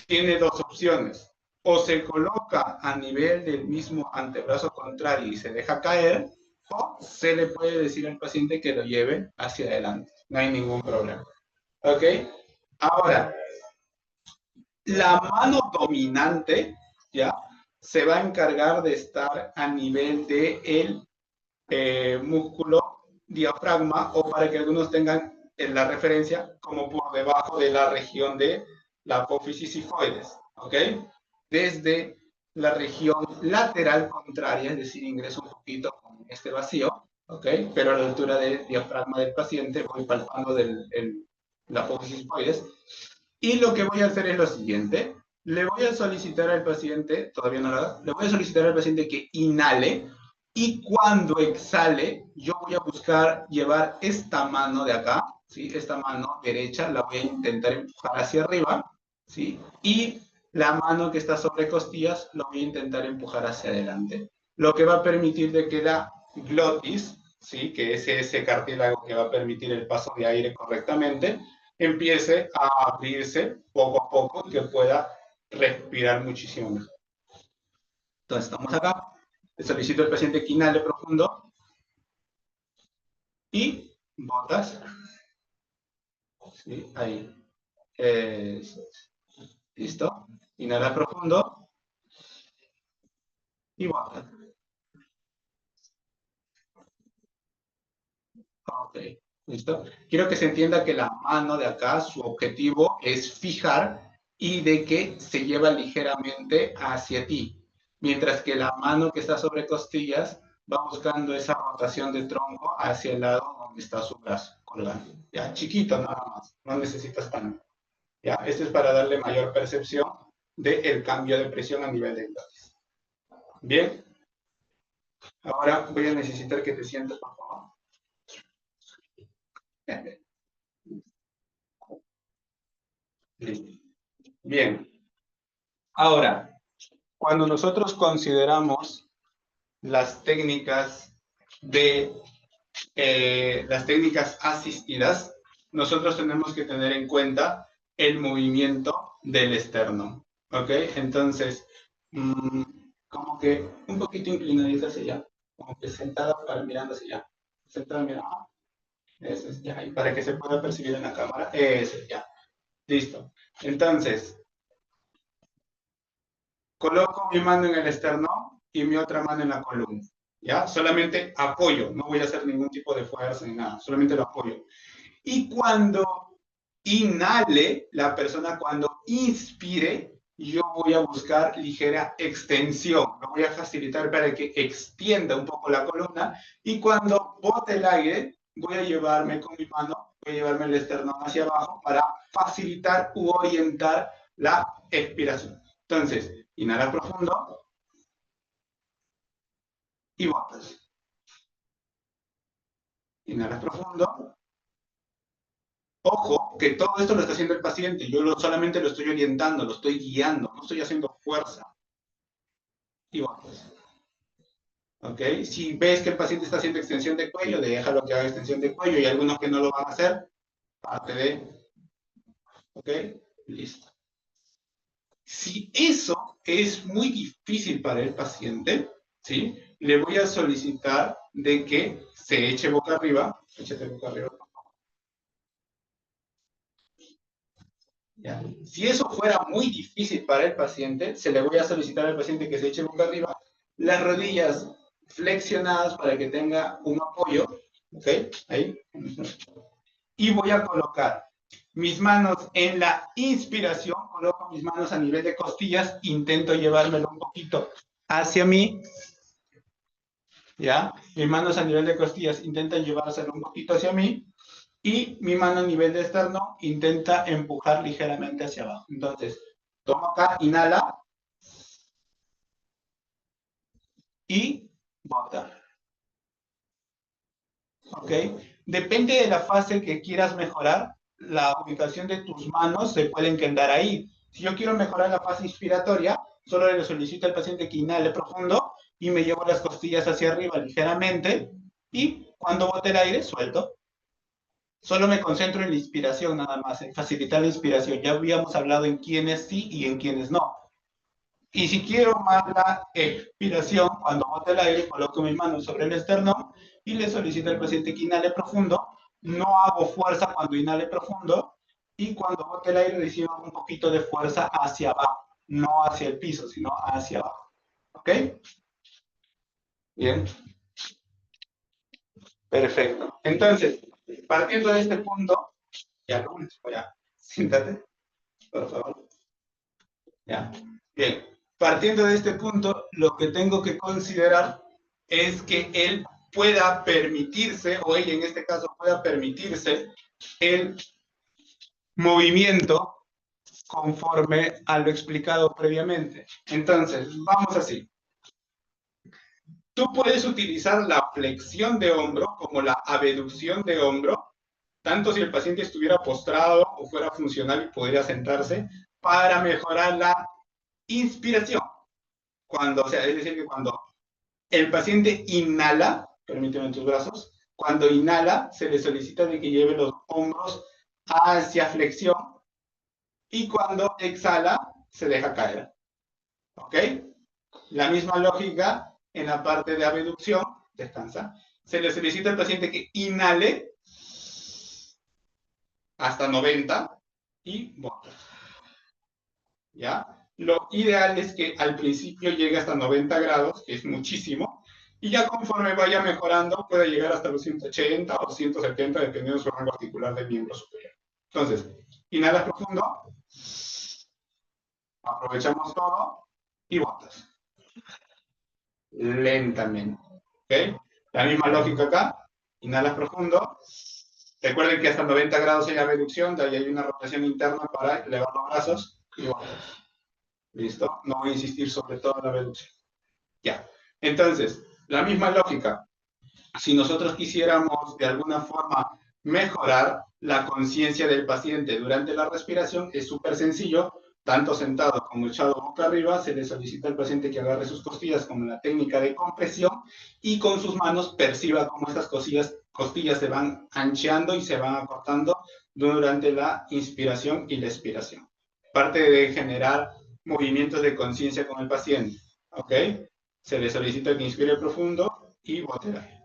tiene dos opciones. O se coloca a nivel del mismo antebrazo contrario y se deja caer, o se le puede decir al paciente que lo lleve hacia adelante. No hay ningún problema. ¿Ok? Ahora, la mano dominante, ¿ya? Se va a encargar de estar a nivel del músculo diafragma, o para que algunos tengan la referencia, como por debajo de la región de la apófisis sifoides, ¿ok? Desde la región lateral contraria, es decir, ingreso un poquito con este vacío, ¿ok? Pero a la altura del diafragma del paciente voy palpando la apófisis sifoides. Y lo que voy a hacer es lo siguiente. Le voy a solicitar al paciente, todavía no lo hago, le voy a solicitar al paciente que inhale, y cuando exhale, yo voy a buscar llevar esta mano de acá, ¿sí? Esta mano derecha la voy a intentar empujar hacia arriba, ¿sí? Y la mano que está sobre costillas la voy a intentar empujar hacia adelante. Lo que va a permitir de que la glotis, ¿sí? Que es ese cartílago que va a permitir el paso de aire correctamente, empiece a abrirse poco a poco y que pueda respirar muchísimo mejor. Entonces, estamos acá. Le solicito al paciente que inhale profundo y botas. Sí, ahí. Listo. Inhala profundo y botas. Ok, listo. Quiero que se entienda que la mano de acá, su objetivo es fijar y de que se lleva ligeramente hacia ti, mientras que la mano que está sobre costillas va buscando esa rotación de tronco hacia el lado donde está su brazo colgando. Ya, chiquito nada más, no necesitas tanto. Ya, esto es para darle mayor percepción del cambio de presión a nivel de glotis. Bien, ahora voy a necesitar que te sientes, por favor. Listo. Bien. Ahora, cuando nosotros consideramos las técnicas las técnicas asistidas, nosotros tenemos que tener en cuenta el movimiento del esternón. ¿Ok? Entonces, como que un poquito inclinadita hacia allá, como que sentada para mirando hacia allá. Sentada mirando. Eso es ya. Y para que se pueda percibir en la cámara. Eso es ya. Listo. Entonces, coloco mi mano en el esternón y mi otra mano en la columna. ¿Ya? Solamente apoyo, no voy a hacer ningún tipo de fuerza ni nada, solamente lo apoyo. Y cuando inhale, la persona cuando inspire, yo voy a buscar ligera extensión. Lo voy a facilitar para que extienda un poco la columna. Y cuando bote el aire, voy a llevarme con mi mano, voy a llevarme el esternón hacia abajo para facilitar u orientar la expiración. Entonces, inhala profundo y botas. Inhala profundo. Ojo, que todo esto lo está haciendo el paciente. Yo solamente lo estoy orientando, lo estoy guiando, no estoy haciendo fuerza. Y botas. ¿Ok? Si ves que el paciente está haciendo extensión de cuello, déjalo que haga extensión de cuello, y algunos que no lo van a hacer, parte de... ¿Ok? Listo. Si eso es muy difícil para el paciente, ¿sí? Le voy a solicitar de que se eche boca arriba. Échate boca arriba. ¿Ya? Si eso fuera muy difícil para el paciente, se le voy a solicitar al paciente que se eche boca arriba, las rodillas flexionadas para que tenga un apoyo, ¿ok? Ahí. Y voy a colocar mis manos en la inspiración, coloco mis manos a nivel de costillas, intento llevármelo un poquito hacia mí, ¿ya? Mis manos a nivel de costillas intentan llevárselo un poquito hacia mí, y mi mano a nivel de externo intenta empujar ligeramente hacia abajo. Entonces, tomo acá, inhala, y bota. ¿Ok? Depende de la fase que quieras mejorar, la ubicación de tus manos se pueden quedar ahí. Si yo quiero mejorar la fase inspiratoria, solo le solicito al paciente que inhale profundo y me llevo las costillas hacia arriba ligeramente, y cuando bote el aire, suelto. Solo me concentro en la inspiración nada más, en facilitar la inspiración. Ya habíamos hablado en quiénes sí y en quiénes no. Y si quiero más la expiración, cuando bote el aire, coloco mis manos sobre el esternón y le solicito al paciente que inhale profundo. No hago fuerza cuando inhale profundo, y cuando bote el aire recibo un poquito de fuerza hacia abajo, no hacia el piso, sino hacia abajo. ¿Ok? Bien. Perfecto. Entonces, partiendo de este punto, ya lo último, ya. Siéntate, por favor. Ya. Bien. Partiendo de este punto, lo que tengo que considerar es que él pueda permitirse, o ella en este caso pueda permitirse, el movimiento conforme a lo explicado previamente. Entonces, vamos así. Tú puedes utilizar la flexión de hombro como la abducción de hombro, tanto si el paciente estuviera postrado o fuera funcional y podría sentarse, para mejorar la inspiración. Cuando, o sea, es decir, que cuando el paciente inhala, permíteme tus brazos, cuando inhala se le solicita de que lleve los hombros hacia flexión, y cuando exhala se deja caer. ¿Ok? La misma lógica en la parte de abducción, descansa, se le solicita al paciente que inhale hasta 90 y bota. ¿Ya? Lo ideal es que al principio llegue hasta 90 grados, que es muchísimo, y ya conforme vaya mejorando puede llegar hasta los 180 o 170, dependiendo de su rango articular del miembro superior. Entonces, inhalas profundo, aprovechamos todo y botas. Lentamente. ¿Ok? La misma lógica acá, inhalas profundo. Recuerden que hasta 90 grados hay la reducción, de ahí hay una rotación interna para elevar los brazos y botas. ¿Listo? No voy a insistir sobre toda la reducción. Ya. Entonces, la misma lógica. Si nosotros quisiéramos de alguna forma mejorar la conciencia del paciente durante la respiración, es súper sencillo. Tanto sentado como echado boca arriba, se le solicita al paciente que agarre sus costillas con la técnica de compresión y con sus manos perciba cómo estas costillas se van ancheando y se van acortando durante la inspiración y la expiración. Parte de generar movimientos de conciencia con el paciente. ¿Ok? Se le solicita que inspire profundo y bote el aire.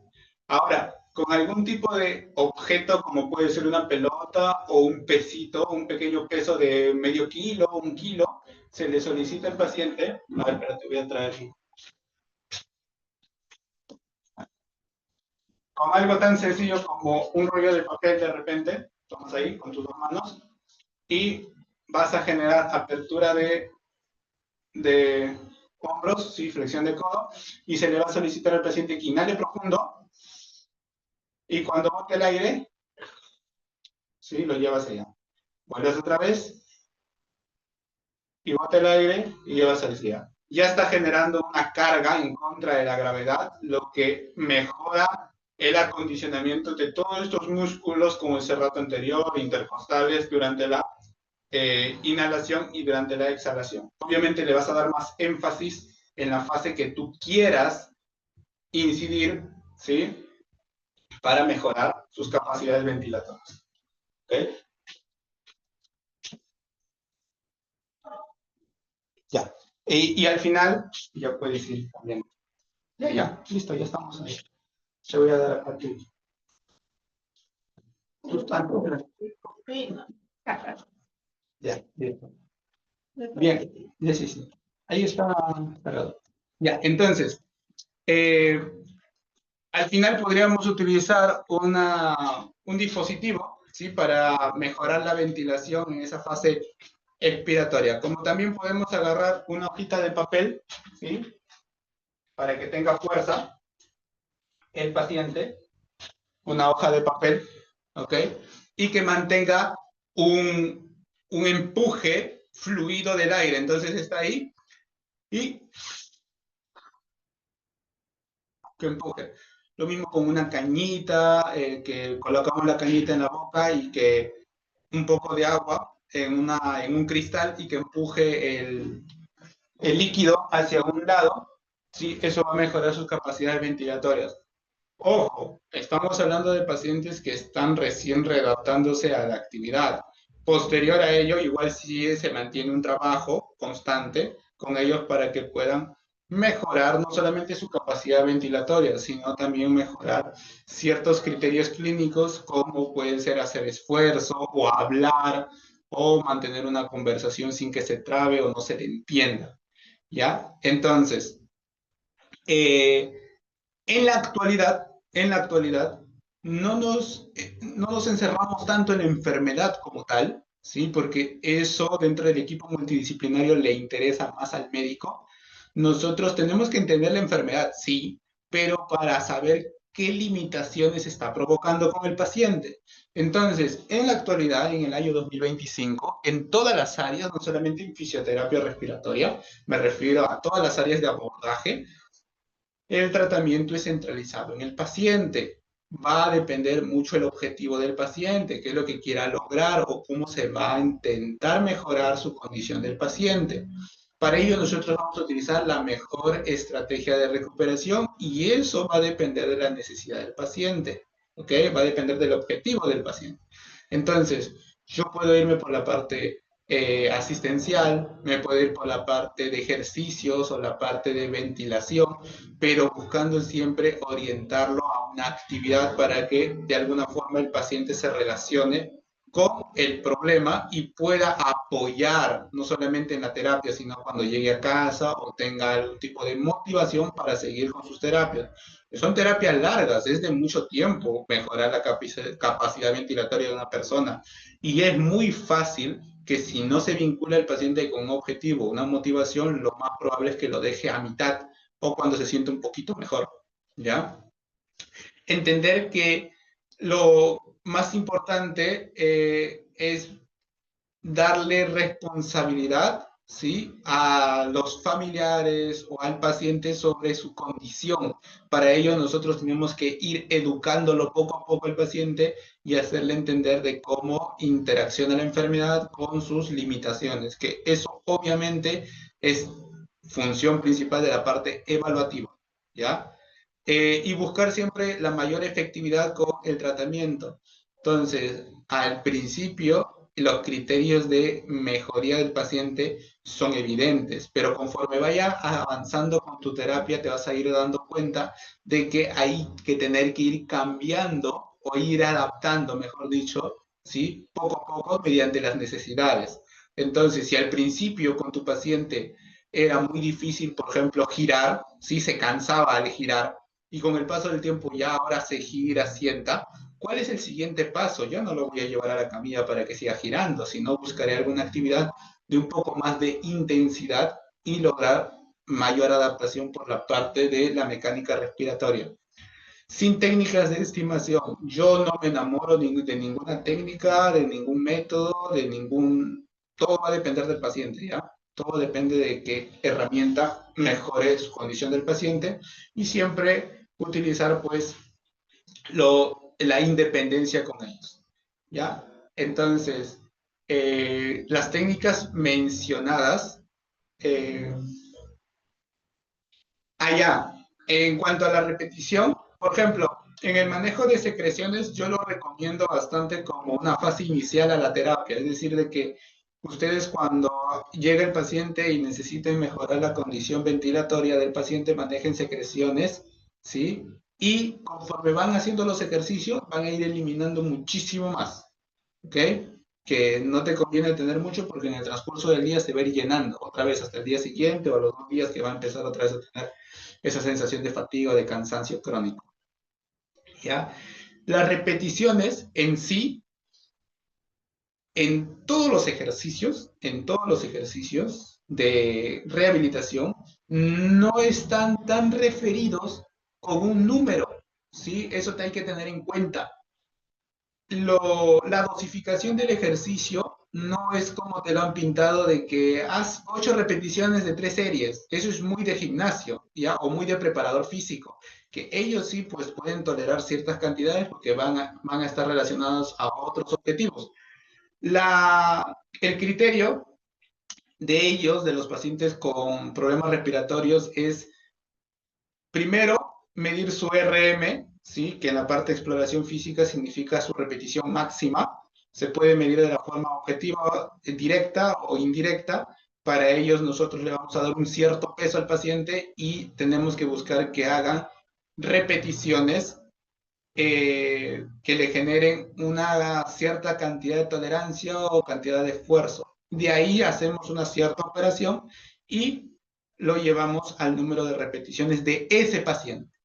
Ahora, con algún tipo de objeto, como puede ser una pelota o un pesito, un pequeño peso de medio kilo o 1 kilo, se le solicita al paciente. A ver, espérate, voy a traer. Con algo tan sencillo como un rollo de papel, de repente, tomas ahí con tus 2 manos y vas a generar apertura de hombros, sí, flexión de codo, y se le va a solicitar al paciente que inhale profundo, y cuando bote el aire, sí, lo llevas allá. Vuelves otra vez, y bota el aire, y llevas hacia. Ya está generando una carga en contra de la gravedad, lo que mejora el acondicionamiento de todos estos músculos, como ese rato anterior, intercostales, durante la inhalación y durante la exhalación. Obviamente le vas a dar más énfasis en la fase que tú quieras incidir, ¿sí? Para mejorar sus capacidades ventilatorias. ¿Ok? Ya. Y al final, ya puedes ir cambiando. Ya, listo, ya estamos ahí. Te voy a dar acá tus tantos. Ya, listo. Bien, ya sí. Ahí está cargado. Ya, entonces, al final podríamos utilizar un dispositivo, ¿sí? Para mejorar la ventilación en esa fase expiratoria. Como también podemos agarrar una hojita de papel, ¿sí? Para que tenga fuerza el paciente, una hoja de papel, ¿ok? Y que mantenga un empuje fluido del aire. Entonces está ahí y que empuje. Lo mismo con una cañita, que colocamos la cañita en la boca y que un poco de agua en un cristal y que empuje el líquido hacia un lado, ¿sí? Eso va a mejorar sus capacidades ventilatorias. Ojo, estamos hablando de pacientes que están recién readaptándose a la actividad. Posterior a ello, igual sí se mantiene un trabajo constante con ellos para que puedan mejorar no solamente su capacidad ventilatoria, sino también mejorar ciertos criterios clínicos como pueden ser hacer esfuerzo o hablar o mantener una conversación sin que se trabe o no se le entienda. ¿Ya? Entonces, eh, en la actualidad no nos encerramos tanto en la enfermedad como tal, ¿sí? Porque eso dentro del equipo multidisciplinario le interesa más al médico. Nosotros tenemos que entender la enfermedad, sí, pero para saber qué limitaciones está provocando con el paciente. Entonces, en la actualidad, en el año 2025, en todas las áreas, no solamente en fisioterapia respiratoria, me refiero a todas las áreas de abordaje, el tratamiento es centralizado en el paciente. Va a depender mucho el objetivo del paciente, qué es lo que quiera lograr o cómo se va a intentar mejorar su condición del paciente. Para ello nosotros vamos a utilizar la mejor estrategia de recuperación y eso va a depender de la necesidad del paciente, ¿ok? Va a depender del objetivo del paciente. Entonces, yo puedo irme por la parte asistencial, me puedo ir por la parte de ejercicios o la parte de ventilación, pero buscando siempre orientarlo a una actividad para que de alguna forma el paciente se relacione con el problema y pueda apoyar no solamente en la terapia, sino cuando llegue a casa o tenga algún tipo de motivación para seguir con sus terapias. Son terapias largas, es de mucho tiempo mejorar la capacidad ventilatoria de una persona y es muy fácil que si no se vincula el paciente con un objetivo, una motivación, lo más probable es que lo deje a mitad o cuando se siente un poquito mejor, ¿ya? Entender que lo más importante es darle responsabilidad, ¿sí? A los familiares o al paciente sobre su condición. Para ello nosotros tenemos que ir educándolo poco a poco al paciente y hacerle entender de cómo interacciona la enfermedad con sus limitaciones, que eso obviamente es función principal de la parte evaluativa, ¿ya? Y buscar siempre la mayor efectividad con el tratamiento. Entonces, al principio, los criterios de mejoría del paciente son evidentes, pero conforme vaya avanzando con tu terapia, te vas a ir dando cuenta de que hay que tener que ir cambiando o ir adaptando, mejor dicho, ¿sí? Poco a poco mediante las necesidades. Entonces, si al principio con tu paciente era muy difícil, por ejemplo, girar, ¿sí? Se cansaba al girar, y con el paso del tiempo ya ahora se gira, sienta, ¿cuál es el siguiente paso? Yo no lo voy a llevar a la camilla para que siga girando, sino buscaré alguna actividad de un poco más de intensidad y lograr mayor adaptación por la parte de la mecánica respiratoria. Sin técnicas de estimación, yo no me enamoro de ninguna técnica, de ningún método, de ningún... Todo va a depender del paciente, ¿ya? Todo depende de qué herramienta mejore su condición del paciente y siempre utilizar, pues, la independencia con ellos, ¿ya? Entonces, las técnicas mencionadas, allá, en cuanto a la repetición, por ejemplo, en el manejo de secreciones yo lo recomiendo bastante como una fase inicial a la terapia, es decir, de que ustedes cuando llega el paciente y necesiten mejorar la condición ventilatoria del paciente, manejen secreciones, ¿sí? Y conforme van haciendo los ejercicios, van a ir eliminando muchísimo más, ¿ok? Que no te conviene tener mucho porque en el transcurso del día se va a ir llenando otra vez hasta el día siguiente o a los 2 días que va a empezar otra vez a tener esa sensación de fatiga o de cansancio crónico, ¿ya? Las repeticiones en sí, en todos los ejercicios de rehabilitación, no están tan referidos con un número, ¿sí? Eso te hay que tener en cuenta. La dosificación del ejercicio no es como te lo han pintado de que haz 8 repeticiones de 3 series. Eso es muy de gimnasio, ¿ya? O muy de preparador físico. Que ellos sí pues pueden tolerar ciertas cantidades porque van a estar relacionados a otros objetivos. El criterio de ellos, de los pacientes con problemas respiratorios, es primero medir su RM, ¿sí? Que en la parte de exploración física significa su repetición máxima. Se puede medir de la forma objetiva, directa o indirecta. Para ellos nosotros le vamos a dar un cierto peso al paciente y tenemos que buscar que hagan repeticiones que le generen una cierta cantidad de tolerancia o cantidad de esfuerzo. De ahí hacemos una cierta operación y lo llevamos al número de repeticiones de ese paciente.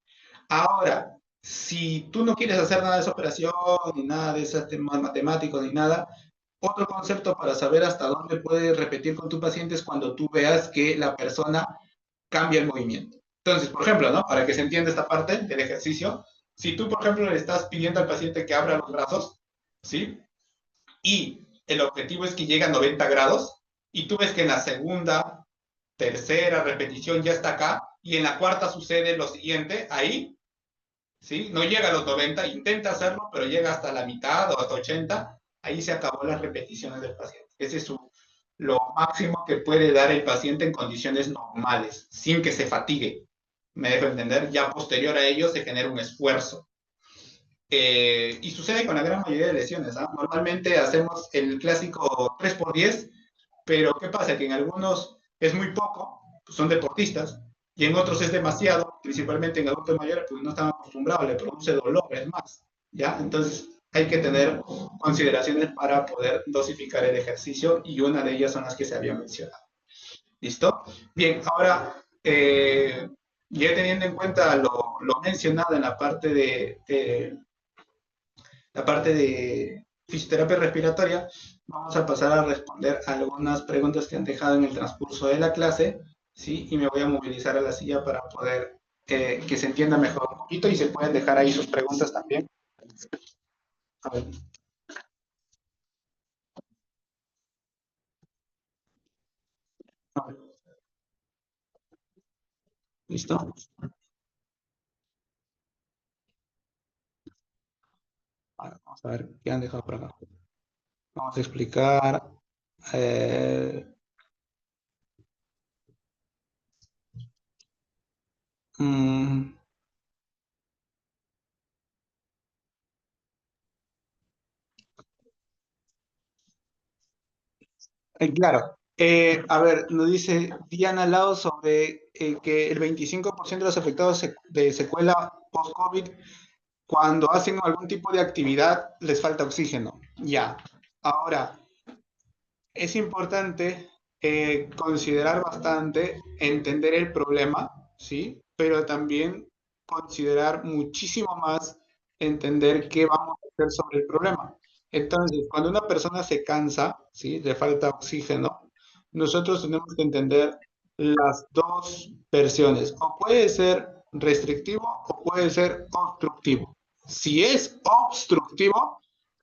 Ahora, si tú no quieres hacer nada de esa operación, ni nada de esos temas matemáticos, ni nada, otro concepto para saber hasta dónde puedes repetir con tu paciente es cuando tú veas que la persona cambia el movimiento. Entonces, por ejemplo, ¿no? Para que se entienda esta parte del ejercicio, si tú, por ejemplo, le estás pidiendo al paciente que abra los brazos, ¿sí? Y el objetivo es que llegue a 90 grados, y tú ves que en la segunda, tercera repetición ya está acá, y en la cuarta sucede lo siguiente, ahí, ¿sí? No llega a los 90, intenta hacerlo, pero llega hasta la mitad o hasta 80, ahí se acabó las repeticiones del paciente. Ese es lo máximo que puede dar el paciente en condiciones normales, sin que se fatigue. Me dejo entender, ya posterior a ello se genera un esfuerzo. Y sucede con la gran mayoría de lesiones, ¿ah? Normalmente hacemos el clásico 3x10, pero ¿qué pasa? Que en algunos es muy poco, pues son deportistas, y en otros es demasiado, principalmente en adultos mayores, pues no están acostumbrados, le produce dolor, es más, ¿ya? Entonces hay que tener consideraciones para poder dosificar el ejercicio, y una de ellas son las que se habían mencionado. ¿Listo? Bien, ahora, ya teniendo en cuenta lo mencionado en la parte de fisioterapia respiratoria, vamos a pasar a responder algunas preguntas que han dejado en el transcurso de la clase, ¿sí? Y me voy a movilizar a la silla para poder que se entienda mejor un poquito, y se pueden dejar ahí sus preguntas también. A ver. A ver. ¿Listo? Vamos a ver qué han dejado por acá. Vamos a explicar. Mm, claro. A ver, nos dice Diana Lao sobre que el 25% de los afectados de secuela post-COVID, cuando hacen algún tipo de actividad, les falta oxígeno. Ya. Ahora, es importante considerar bastante, entender el problema, ¿sí? Pero también considerar muchísimo más, entender qué vamos a hacer sobre el problema. Entonces, cuando una persona se cansa, ¿sí? Le falta oxígeno, nosotros tenemos que entender las dos versiones. O puede ser restrictivo o puede ser obstructivo. Si es obstructivo,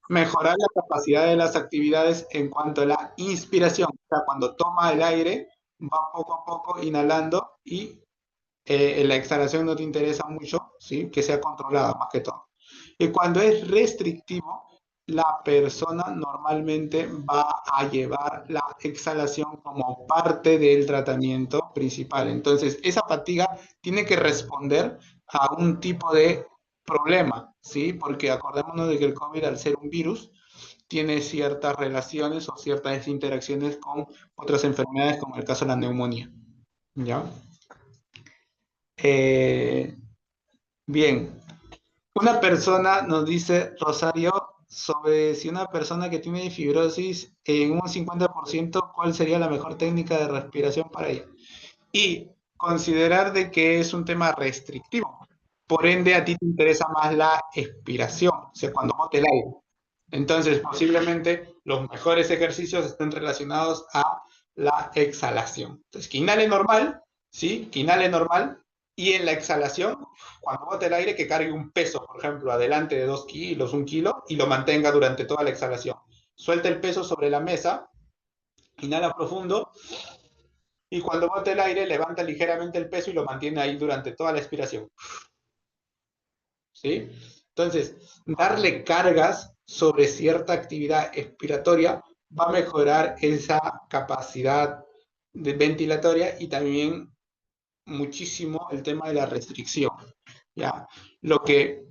mejorar la capacidad de las actividades en cuanto a la inspiración. O sea, cuando toma el aire, va poco a poco inhalando, y la exhalación no te interesa mucho, ¿sí? Que sea controlada más que todo. Y cuando es restrictivo, la persona normalmente va a llevar la exhalación como parte del tratamiento principal. Entonces, esa fatiga tiene que responder a un tipo de problema, ¿sí? Porque acordémonos de que el COVID, al ser un virus, tiene ciertas relaciones o ciertas interacciones con otras enfermedades, como el caso de la neumonía. ¿Ya? Bien. Una persona nos dice, Rosario, sobre si una persona que tiene fibrosis en un 50%, ¿cuál sería la mejor técnica de respiración para ella? Y considerar de que es un tema restrictivo. Por ende, a ti te interesa más la expiración, o sea, cuando bote el aire. Entonces, posiblemente los mejores ejercicios estén relacionados a la exhalación. Entonces, que inhale normal, ¿sí? Que inhale normal, y en la exhalación, cuando bote el aire, que cargue un peso, por ejemplo, adelante de 2 kilos, 1 kilo, y lo mantenga durante toda la exhalación. Suelta el peso sobre la mesa, inhala profundo, y cuando bote el aire, levanta ligeramente el peso y lo mantiene ahí durante toda la expiración. ¿Sí? Entonces, darle cargas sobre cierta actividad expiratoria va a mejorar esa capacidad ventilatoria y también muchísimo el tema de la restricción. ¿Ya? Lo que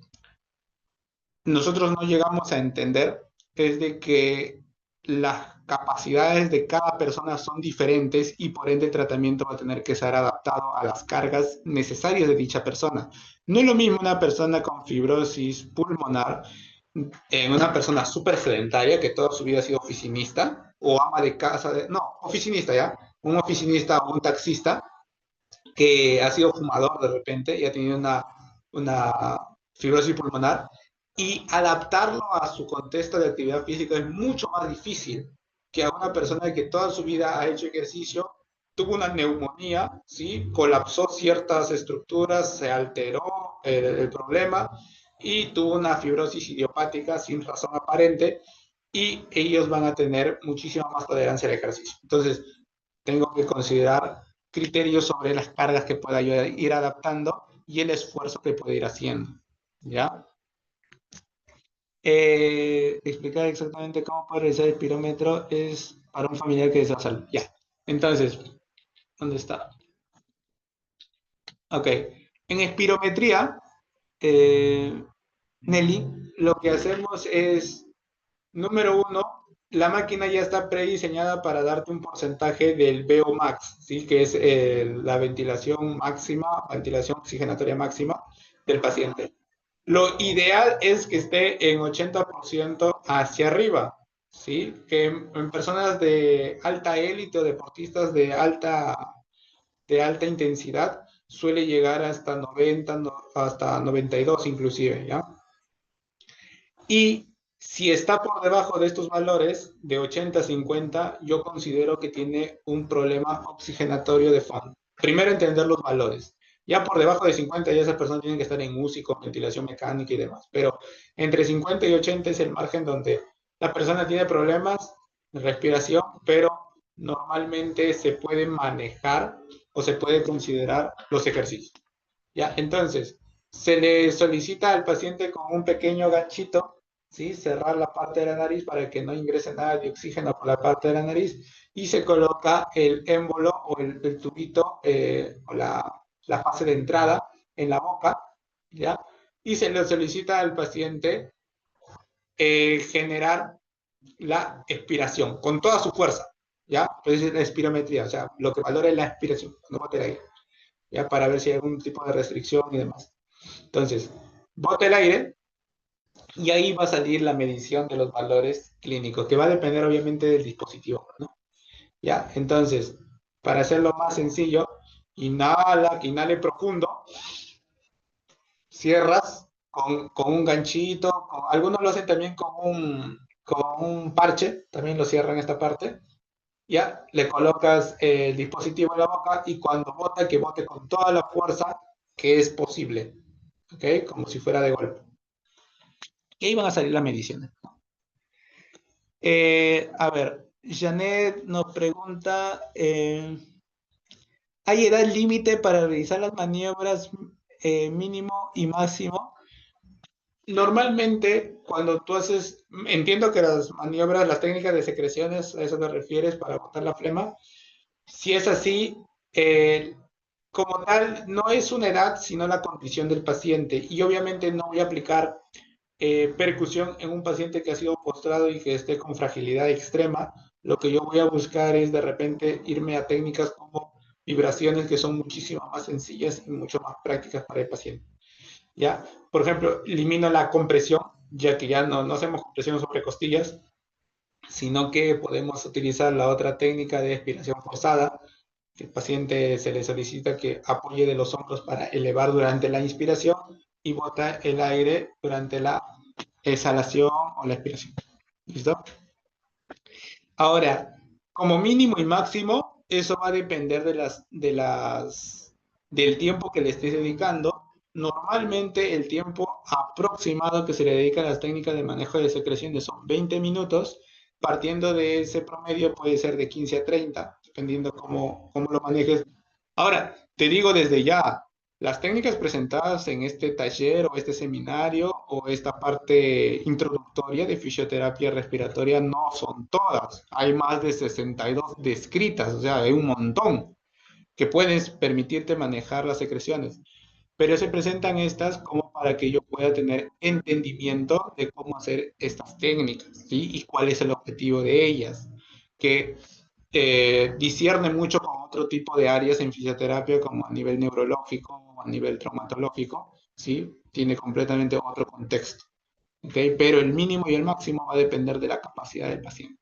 nosotros no llegamos a entender es de que las capacidades de cada persona son diferentes y por ende el tratamiento va a tener que ser adaptado a las cargas necesarias de dicha persona. No es lo mismo una persona con fibrosis pulmonar en una persona súper sedentaria que toda su vida ha sido oficinista o ama de casa, no, oficinista ya, un oficinista o un taxista que ha sido fumador de repente y ha tenido una fibrosis pulmonar, y adaptarlo a su contexto de actividad física es mucho más difícil que a una persona que toda su vida ha hecho ejercicio, tuvo una neumonía, ¿sí? Colapsó ciertas estructuras, se alteró el problema y tuvo una fibrosis idiopática sin razón aparente, y ellos van a tener muchísima más tolerancia al ejercicio. Entonces, tengo que considerar criterios sobre las cargas que pueda yo ir adaptando y el esfuerzo que pueda ir haciendo. ¿Ya? Explicar exactamente cómo puede realizar el pirómetro es para un familiar que desea salud. Ya. Entonces, ¿dónde está? Ok. En espirometría, Nelly, lo que hacemos es, número uno, la máquina ya está prediseñada para darte un porcentaje del VO max, ¿sí? Que es la ventilación máxima, ventilación oxigenatoria máxima del paciente. Lo ideal es que esté en 80% hacia arriba, ¿sí? Que en personas de alta élite o deportistas de alta intensidad suele llegar hasta 90, hasta 92 inclusive, ¿ya? Y si está por debajo de estos valores, de 80 a 50, yo considero que tiene un problema oxigenatorio de fondo. Primero entender los valores. Ya por debajo de 50 ya esa persona tiene que estar en UCI con ventilación mecánica y demás. Pero entre 50 y 80 es el margen donde la persona tiene problemas de respiración, pero normalmente se puede manejar o se puede considerar los ejercicios. ¿Ya? Entonces, se le solicita al paciente con un pequeño ganchito, ¿sí? Cerrar la parte de la nariz para que no ingrese nada de oxígeno por la parte de la nariz, y se coloca el émbolo o el tubito o la fase de entrada en la boca, ¿ya? Y se le solicita al paciente generar la expiración con toda su fuerza, ¿ya? Pues es la espirometría, o sea, lo que valora es la expiración, cuando bote el aire, ¿ya? Para ver si hay algún tipo de restricción y demás. Entonces, bote el aire y ahí va a salir la medición de los valores clínicos, que va a depender obviamente del dispositivo, ¿no? ¿Ya? Entonces, para hacerlo más sencillo, inhala, que inhale profundo, cierras con un ganchito, algunos lo hacen también con un parche, también lo cierran esta parte, ya, le colocas el dispositivo en la boca y cuando bote, que bote con toda la fuerza que es posible, ¿ok? Como si fuera de golpe. Y ahí van a salir las mediciones. A ver, Janet nos pregunta, ¿hay edad límite para realizar las maniobras mínimo y máximo? Normalmente, cuando tú haces, entiendo que las maniobras, las técnicas de secreciones, a eso te refieres, para botar la flema. Si es así, como tal, no es una edad, sino la condición del paciente. Y obviamente no voy a aplicar percusión en un paciente que ha sido postrado y que esté con fragilidad extrema, lo que yo voy a buscar es de repente irme a técnicas como vibraciones que son muchísimo más sencillas y mucho más prácticas para el paciente. ¿Ya? Por ejemplo, elimino la compresión, ya que ya no hacemos compresión sobre costillas, sino que podemos utilizar la otra técnica de expiración forzada, que el paciente se le solicita que apoye de los hombros para elevar durante la inspiración y bota el aire durante la exhalación o la expiración. ¿Listo? Ahora, como mínimo y máximo, eso va a depender del tiempo que le estés dedicando. Normalmente el tiempo aproximado que se le dedica a las técnicas de manejo de secreciones son 20 minutos, partiendo de ese promedio puede ser de 15 a 30, dependiendo cómo lo manejes. Ahora, te digo desde ya, las técnicas presentadas en este taller o este seminario o esta parte introductoria de fisioterapia respiratoria no son todas. Hay más de 62 descritas, o sea, hay un montón que puedes permitirte manejar las secreciones. Pero se presentan estas como para que yo pueda tener entendimiento de cómo hacer estas técnicas, ¿sí? Y cuál es el objetivo de ellas, que discierne mucho con otro tipo de áreas en fisioterapia, como a nivel neurológico o a nivel traumatológico, ¿sí? Tiene completamente otro contexto, ¿ok? Pero el mínimo y el máximo va a depender de la capacidad del paciente.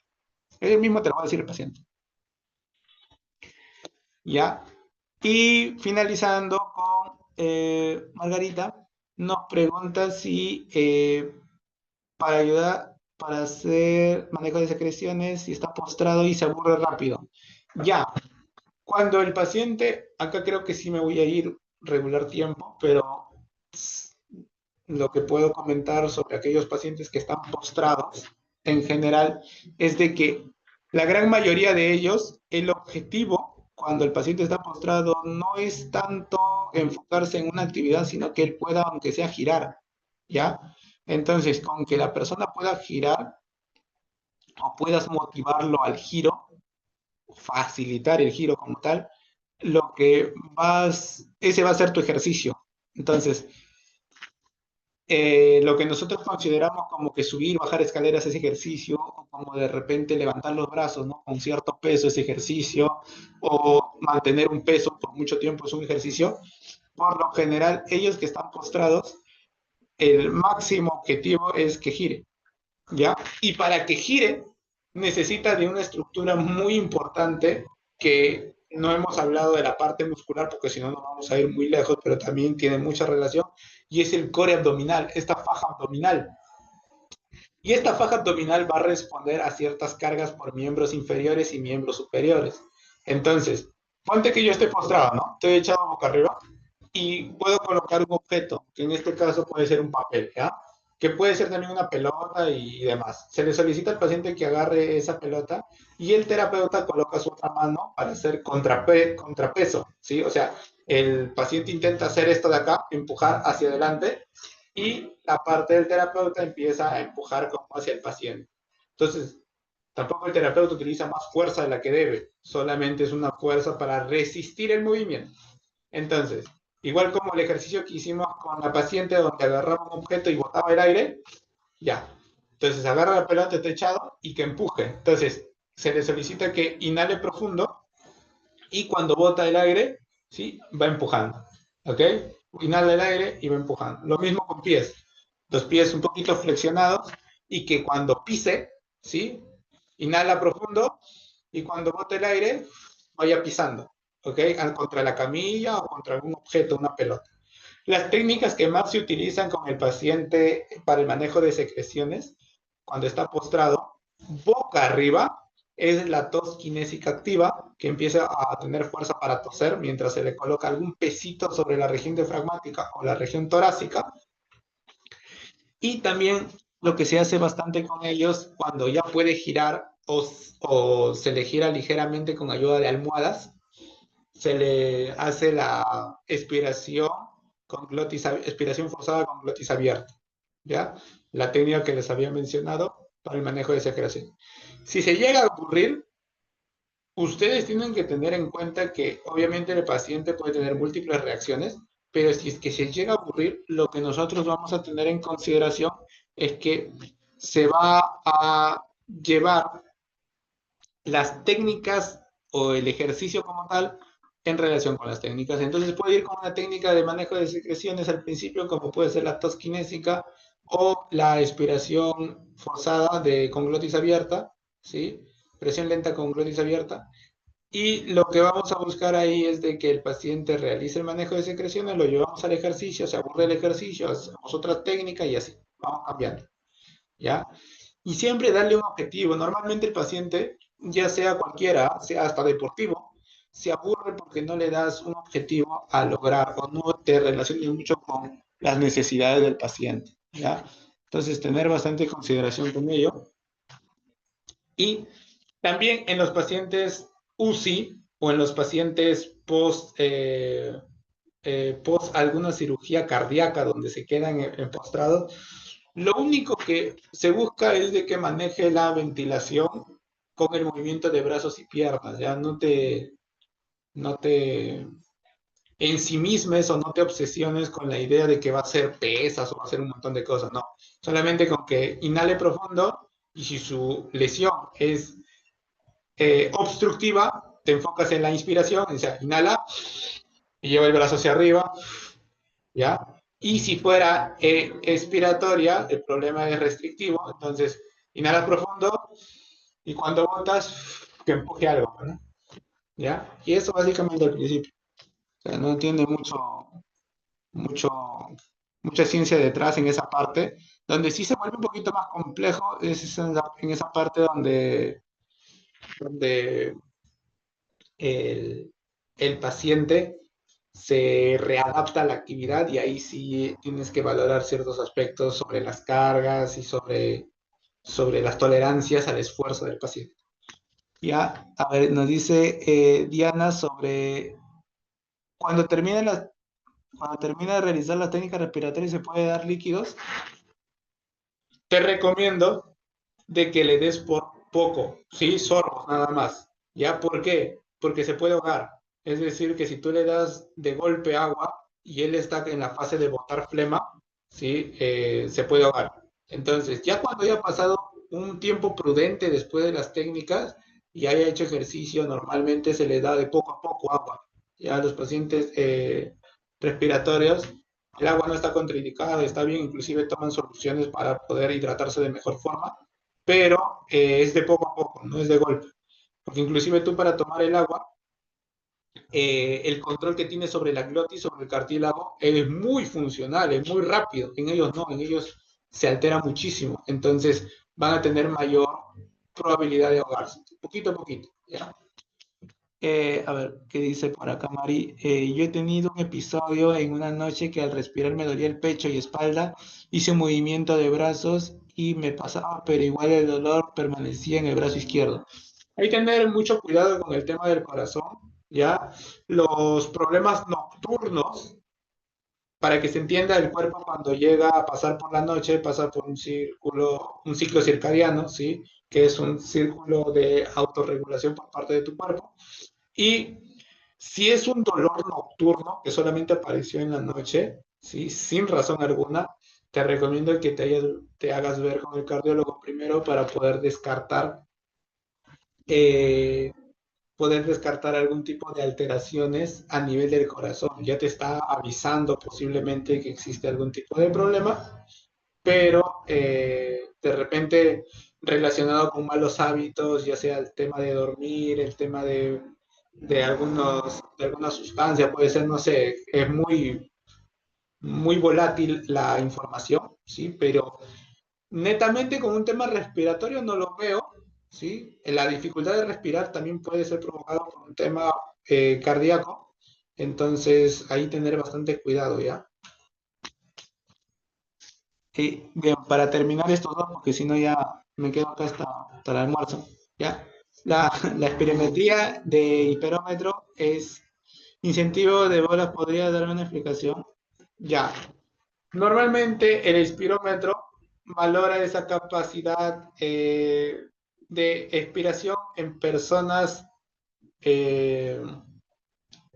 El mismo te lo va a decir el paciente. ¿Ya? Y finalizando con Margarita, nos pregunta si para ayudar, para hacer manejo de secreciones, si está postrado y se aburre rápido. Ya, cuando el paciente, acá creo que sí me voy a ir regular tiempo, pero lo que puedo comentar sobre aquellos pacientes que están postrados en general es de que la gran mayoría de ellos, el objetivo cuando el paciente está postrado no es tanto enfocarse en una actividad, sino que él pueda, aunque sea, girar, ¿ya? Entonces, con que la persona pueda girar o puedas motivarlo al giro, facilitar el giro como tal, ese va a ser tu ejercicio. Entonces, lo que nosotros consideramos como que subir y bajar escaleras es ejercicio, o como de repente levantar los brazos, ¿no? Con cierto peso es ejercicio, o mantener un peso por mucho tiempo es un ejercicio. Por lo general, ellos que están postrados, el máximo objetivo es que gire, ¿ya? Y para que gire, necesita de una estructura muy importante que no hemos hablado de la parte muscular porque si no nos vamos a ir muy lejos, pero también tiene mucha relación, y es el core abdominal, esta faja abdominal. Y esta faja abdominal va a responder a ciertas cargas por miembros inferiores y miembros superiores. Entonces, ponte que yo esté postrado, ¿no? Estoy echado boca arriba y puedo colocar un objeto, que en este caso puede ser un papel, ¿ya? Que puede ser también una pelota y demás. Se le solicita al paciente que agarre esa pelota y el terapeuta coloca su otra mano para hacer contrapeso, ¿sí? O sea, el paciente intenta hacer esto de acá, empujar hacia adelante, y la parte del terapeuta empieza a empujar como hacia el paciente. Entonces, tampoco el terapeuta utiliza más fuerza de la que debe, solamente es una fuerza para resistir el movimiento. Entonces, igual como el ejercicio que hicimos con la paciente donde agarraba un objeto y botaba el aire, ya. Entonces agarra la pelota, está echado y que empuje. Entonces se le solicita que inhale profundo y cuando bota el aire, ¿sí? Va empujando. ¿Ok? Inhala el aire y va empujando. Lo mismo con pies. Los pies un poquito flexionados y que cuando pise, ¿sí? Inhala profundo y cuando bote el aire, vaya pisando. ¿Ok? Contra la camilla o contra algún objeto, una pelota. Las técnicas que más se utilizan con el paciente para el manejo de secreciones, cuando está postrado, boca arriba, es la tos kinésica activa, que empieza a tener fuerza para toser mientras se le coloca algún pesito sobre la región diafragmática o la región torácica. Y también lo que se hace bastante con ellos, cuando ya puede girar o se le gira ligeramente con ayuda de almohadas, se le hace la expiración expiración forzada con glotis abierto, ¿ya? La técnica que les había mencionado para el manejo de secreción. Si se llega a ocurrir, ustedes tienen que tener en cuenta que obviamente el paciente puede tener múltiples reacciones, pero si es que se llega a ocurrir, lo que nosotros vamos a tener en consideración es que se va a llevar las técnicas o el ejercicio como tal en relación con las técnicas. Entonces puede ir con una técnica de manejo de secreciones al principio, como puede ser la tos kinésica o la expiración forzada con glotis abierta, ¿sí? Presión lenta con glotis abierta. Y lo que vamos a buscar ahí es de que el paciente realice el manejo de secreciones, lo llevamos al ejercicio, se aburre el ejercicio, hacemos otra técnica y así, vamos cambiando, ¿ya? Y siempre darle un objetivo. Normalmente el paciente, ya sea cualquiera, sea hasta deportivo, se aburre porque no le das un objetivo a lograr o no te relaciones mucho con las necesidades del paciente, ¿ya? Entonces, tener bastante consideración con ello. Y también en los pacientes UCI o en los pacientes post alguna cirugía cardíaca donde se quedan en postrado, lo único que se busca es de que maneje la ventilación con el movimiento de brazos y piernas, ya no te ensimismes o no te obsesiones con la idea de que va a ser pesas o va a ser un montón de cosas, no. Solamente con que inhale profundo y si su lesión es obstructiva, te enfocas en la inspiración, o sea, inhala y lleva el brazo hacia arriba, ¿ya? Y si fuera expiratoria, el problema es restrictivo, entonces inhala profundo y cuando botas, que empuje algo, ¿no? ¿Ya? Y eso básicamente al principio. O sea, no tiene mucho, mucha ciencia detrás en esa parte. Donde sí se vuelve un poquito más complejo es en esa parte donde el paciente se readapta a la actividad y ahí sí tienes que valorar ciertos aspectos sobre las cargas y sobre las tolerancias al esfuerzo del paciente. Ya, a ver, nos dice Diana sobre cuando cuando termina de realizar las técnicas respiratorias se puede dar líquidos. Te recomiendo de que le des por poco, ¿sí? Sorbos nada más. ¿Ya? ¿Por qué? Porque se puede ahogar. Es decir, que si tú le das de golpe agua y él está en la fase de botar flema, ¿sí? Se puede ahogar. Entonces, ya cuando haya pasado un tiempo prudente después de las técnicas y haya hecho ejercicio, normalmente se le da de poco a poco agua. Ya a los pacientes respiratorios, el agua no está contraindicada, está bien, inclusive toman soluciones para poder hidratarse de mejor forma, pero es de poco a poco, no es de golpe. Porque inclusive tú para tomar el agua, el control que tienes sobre la glotis, sobre el cartílago, es muy funcional, es muy rápido. En ellos no, en ellos se altera muchísimo. Entonces van a tener mayor probabilidad de ahogarse, poquito a poquito. ¿Ya? A ver, ¿qué dice por acá, Mari? Yo he tenido un episodio en una noche que al respirar me dolía el pecho y espalda, hice un movimiento de brazos y me pasaba, pero igual el dolor permanecía en el brazo izquierdo. Hay que tener mucho cuidado con el tema del corazón, ¿ya? Los problemas nocturnos, para que se entienda, el cuerpo cuando llega a pasar por la noche, pasa por un ciclo circadiano, ¿sí? Que es un círculo de autorregulación por parte de tu cuerpo. Y si es un dolor nocturno que solamente apareció en la noche, ¿sí? Sin razón alguna, te recomiendo que te hagas ver con el cardiólogo primero para eh, poder descartar algún tipo de alteraciones a nivel del corazón. Ya te está avisando posiblemente que existe algún tipo de problema, pero de repente relacionado con malos hábitos, ya sea el tema de dormir, el tema de alguna sustancia, puede ser, no sé, es muy volátil la información, ¿sí? Pero netamente con un tema respiratorio no lo veo, ¿sí? La dificultad de respirar también puede ser provocado por un tema cardíaco, entonces ahí tener bastante cuidado, ¿ya? Bien, para terminar estos dos, porque si no ya me quedo acá hasta el almuerzo, ¿ya? La espirometría de hiperómetro es incentivo de bolas. ¿Podría darme una explicación? Ya. Normalmente el espirómetro valora esa capacidad de expiración en personas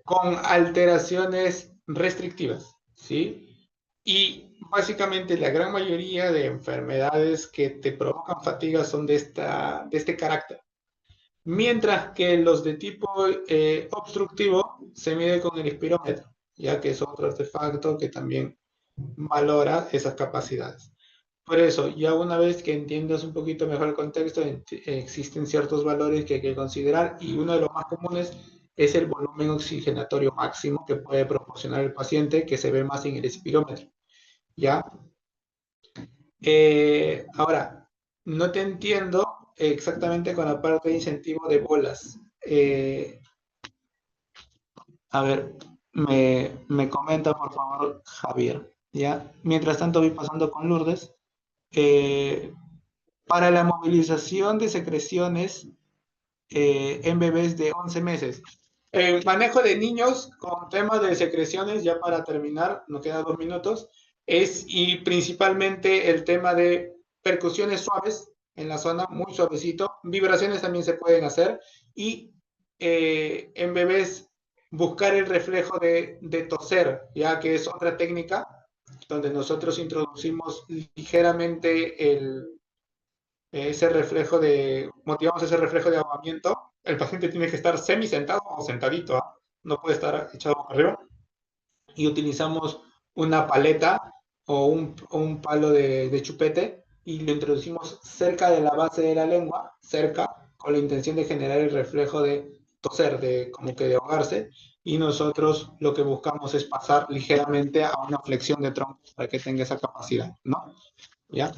con alteraciones restrictivas, ¿sí? Y básicamente la gran mayoría de enfermedades que te provocan fatiga son de este carácter. Mientras que los de tipo obstructivo se mide con el espirómetro, ya que es otro artefacto que también valora esas capacidades. Por eso, ya una vez que entiendas un poquito mejor el contexto, existen ciertos valores que hay que considerar y uno de los más comunes es el volumen oxigenatorio máximo que puede proporcionar el paciente, que se ve más en el espirómetro. ¿Ya? Ahora, no te entiendo exactamente con la parte de incentivo de bolas. A ver, me comenta por favor Javier, ¿ya? Mientras tanto voy pasando con Lourdes. Eh, para la movilización de secreciones en bebés de 11 meses. El manejo de niños con temas de secreciones, ya para terminar, nos quedan 2 minutos, y principalmente el tema de percusiones suaves en la zona, muy suavecito. Vibraciones también se pueden hacer. Y en bebés buscar el reflejo de toser, ya que es otra técnica donde nosotros introducimos ligeramente motivamos ese reflejo de ahogamiento. El paciente tiene que estar semi sentado o sentadito, ¿eh? No puede estar echado boca arriba. Y utilizamos una paleta o un palo de chupete y lo introducimos cerca de la base de la lengua, cerca, con la intención de generar el reflejo de toser, como que de ahogarse. Y nosotros lo que buscamos es pasar ligeramente a una flexión de tronco para que tenga esa capacidad, ¿no? ¿Ya?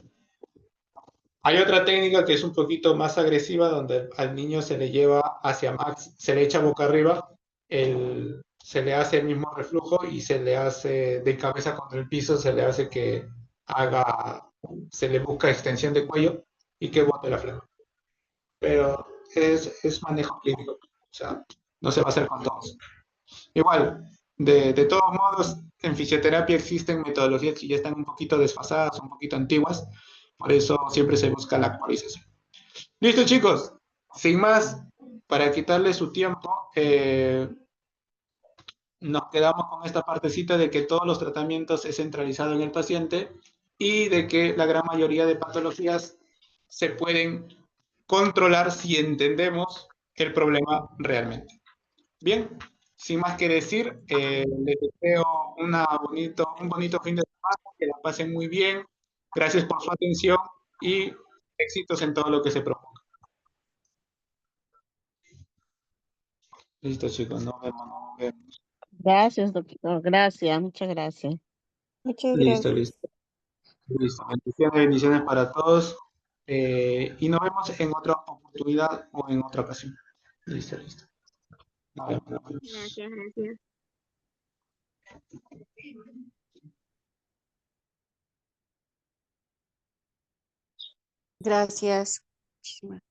Hay otra técnica que es un poquito más agresiva, donde al niño se le lleva hacia max, se le echa boca arriba, se le hace el mismo reflujo y se le hace de cabeza contra el piso, se le hace que se le busca extensión de cuello y que bote la flema. Pero es manejo clínico, o sea, no se va a hacer con todos. Igual, de todos modos, en fisioterapia existen metodologías que ya están un poquito desfasadas, un poquito antiguas, por eso siempre se busca la actualización. Listo, chicos, sin más, para quitarle su tiempo, nos quedamos con esta partecita de que todos los tratamientos es centralizado en el paciente y de que la gran mayoría de patologías se pueden controlar si entendemos el problema realmente. Bien, sin más que decir, les deseo un bonito fin de semana, que la pasen muy bien. Gracias por su atención y éxitos en todo lo que se proponga. Listo, chicos, nos vemos, nos vemos. Gracias, doctor. Gracias, muchas gracias. Muchas Listo, gracias. listo. Listo. Bendiciones, bendiciones para todos. Y nos vemos en otra oportunidad o en otra ocasión. Listo, listo. Nos vemos, nos vemos. Gracias, gracias. Gracias.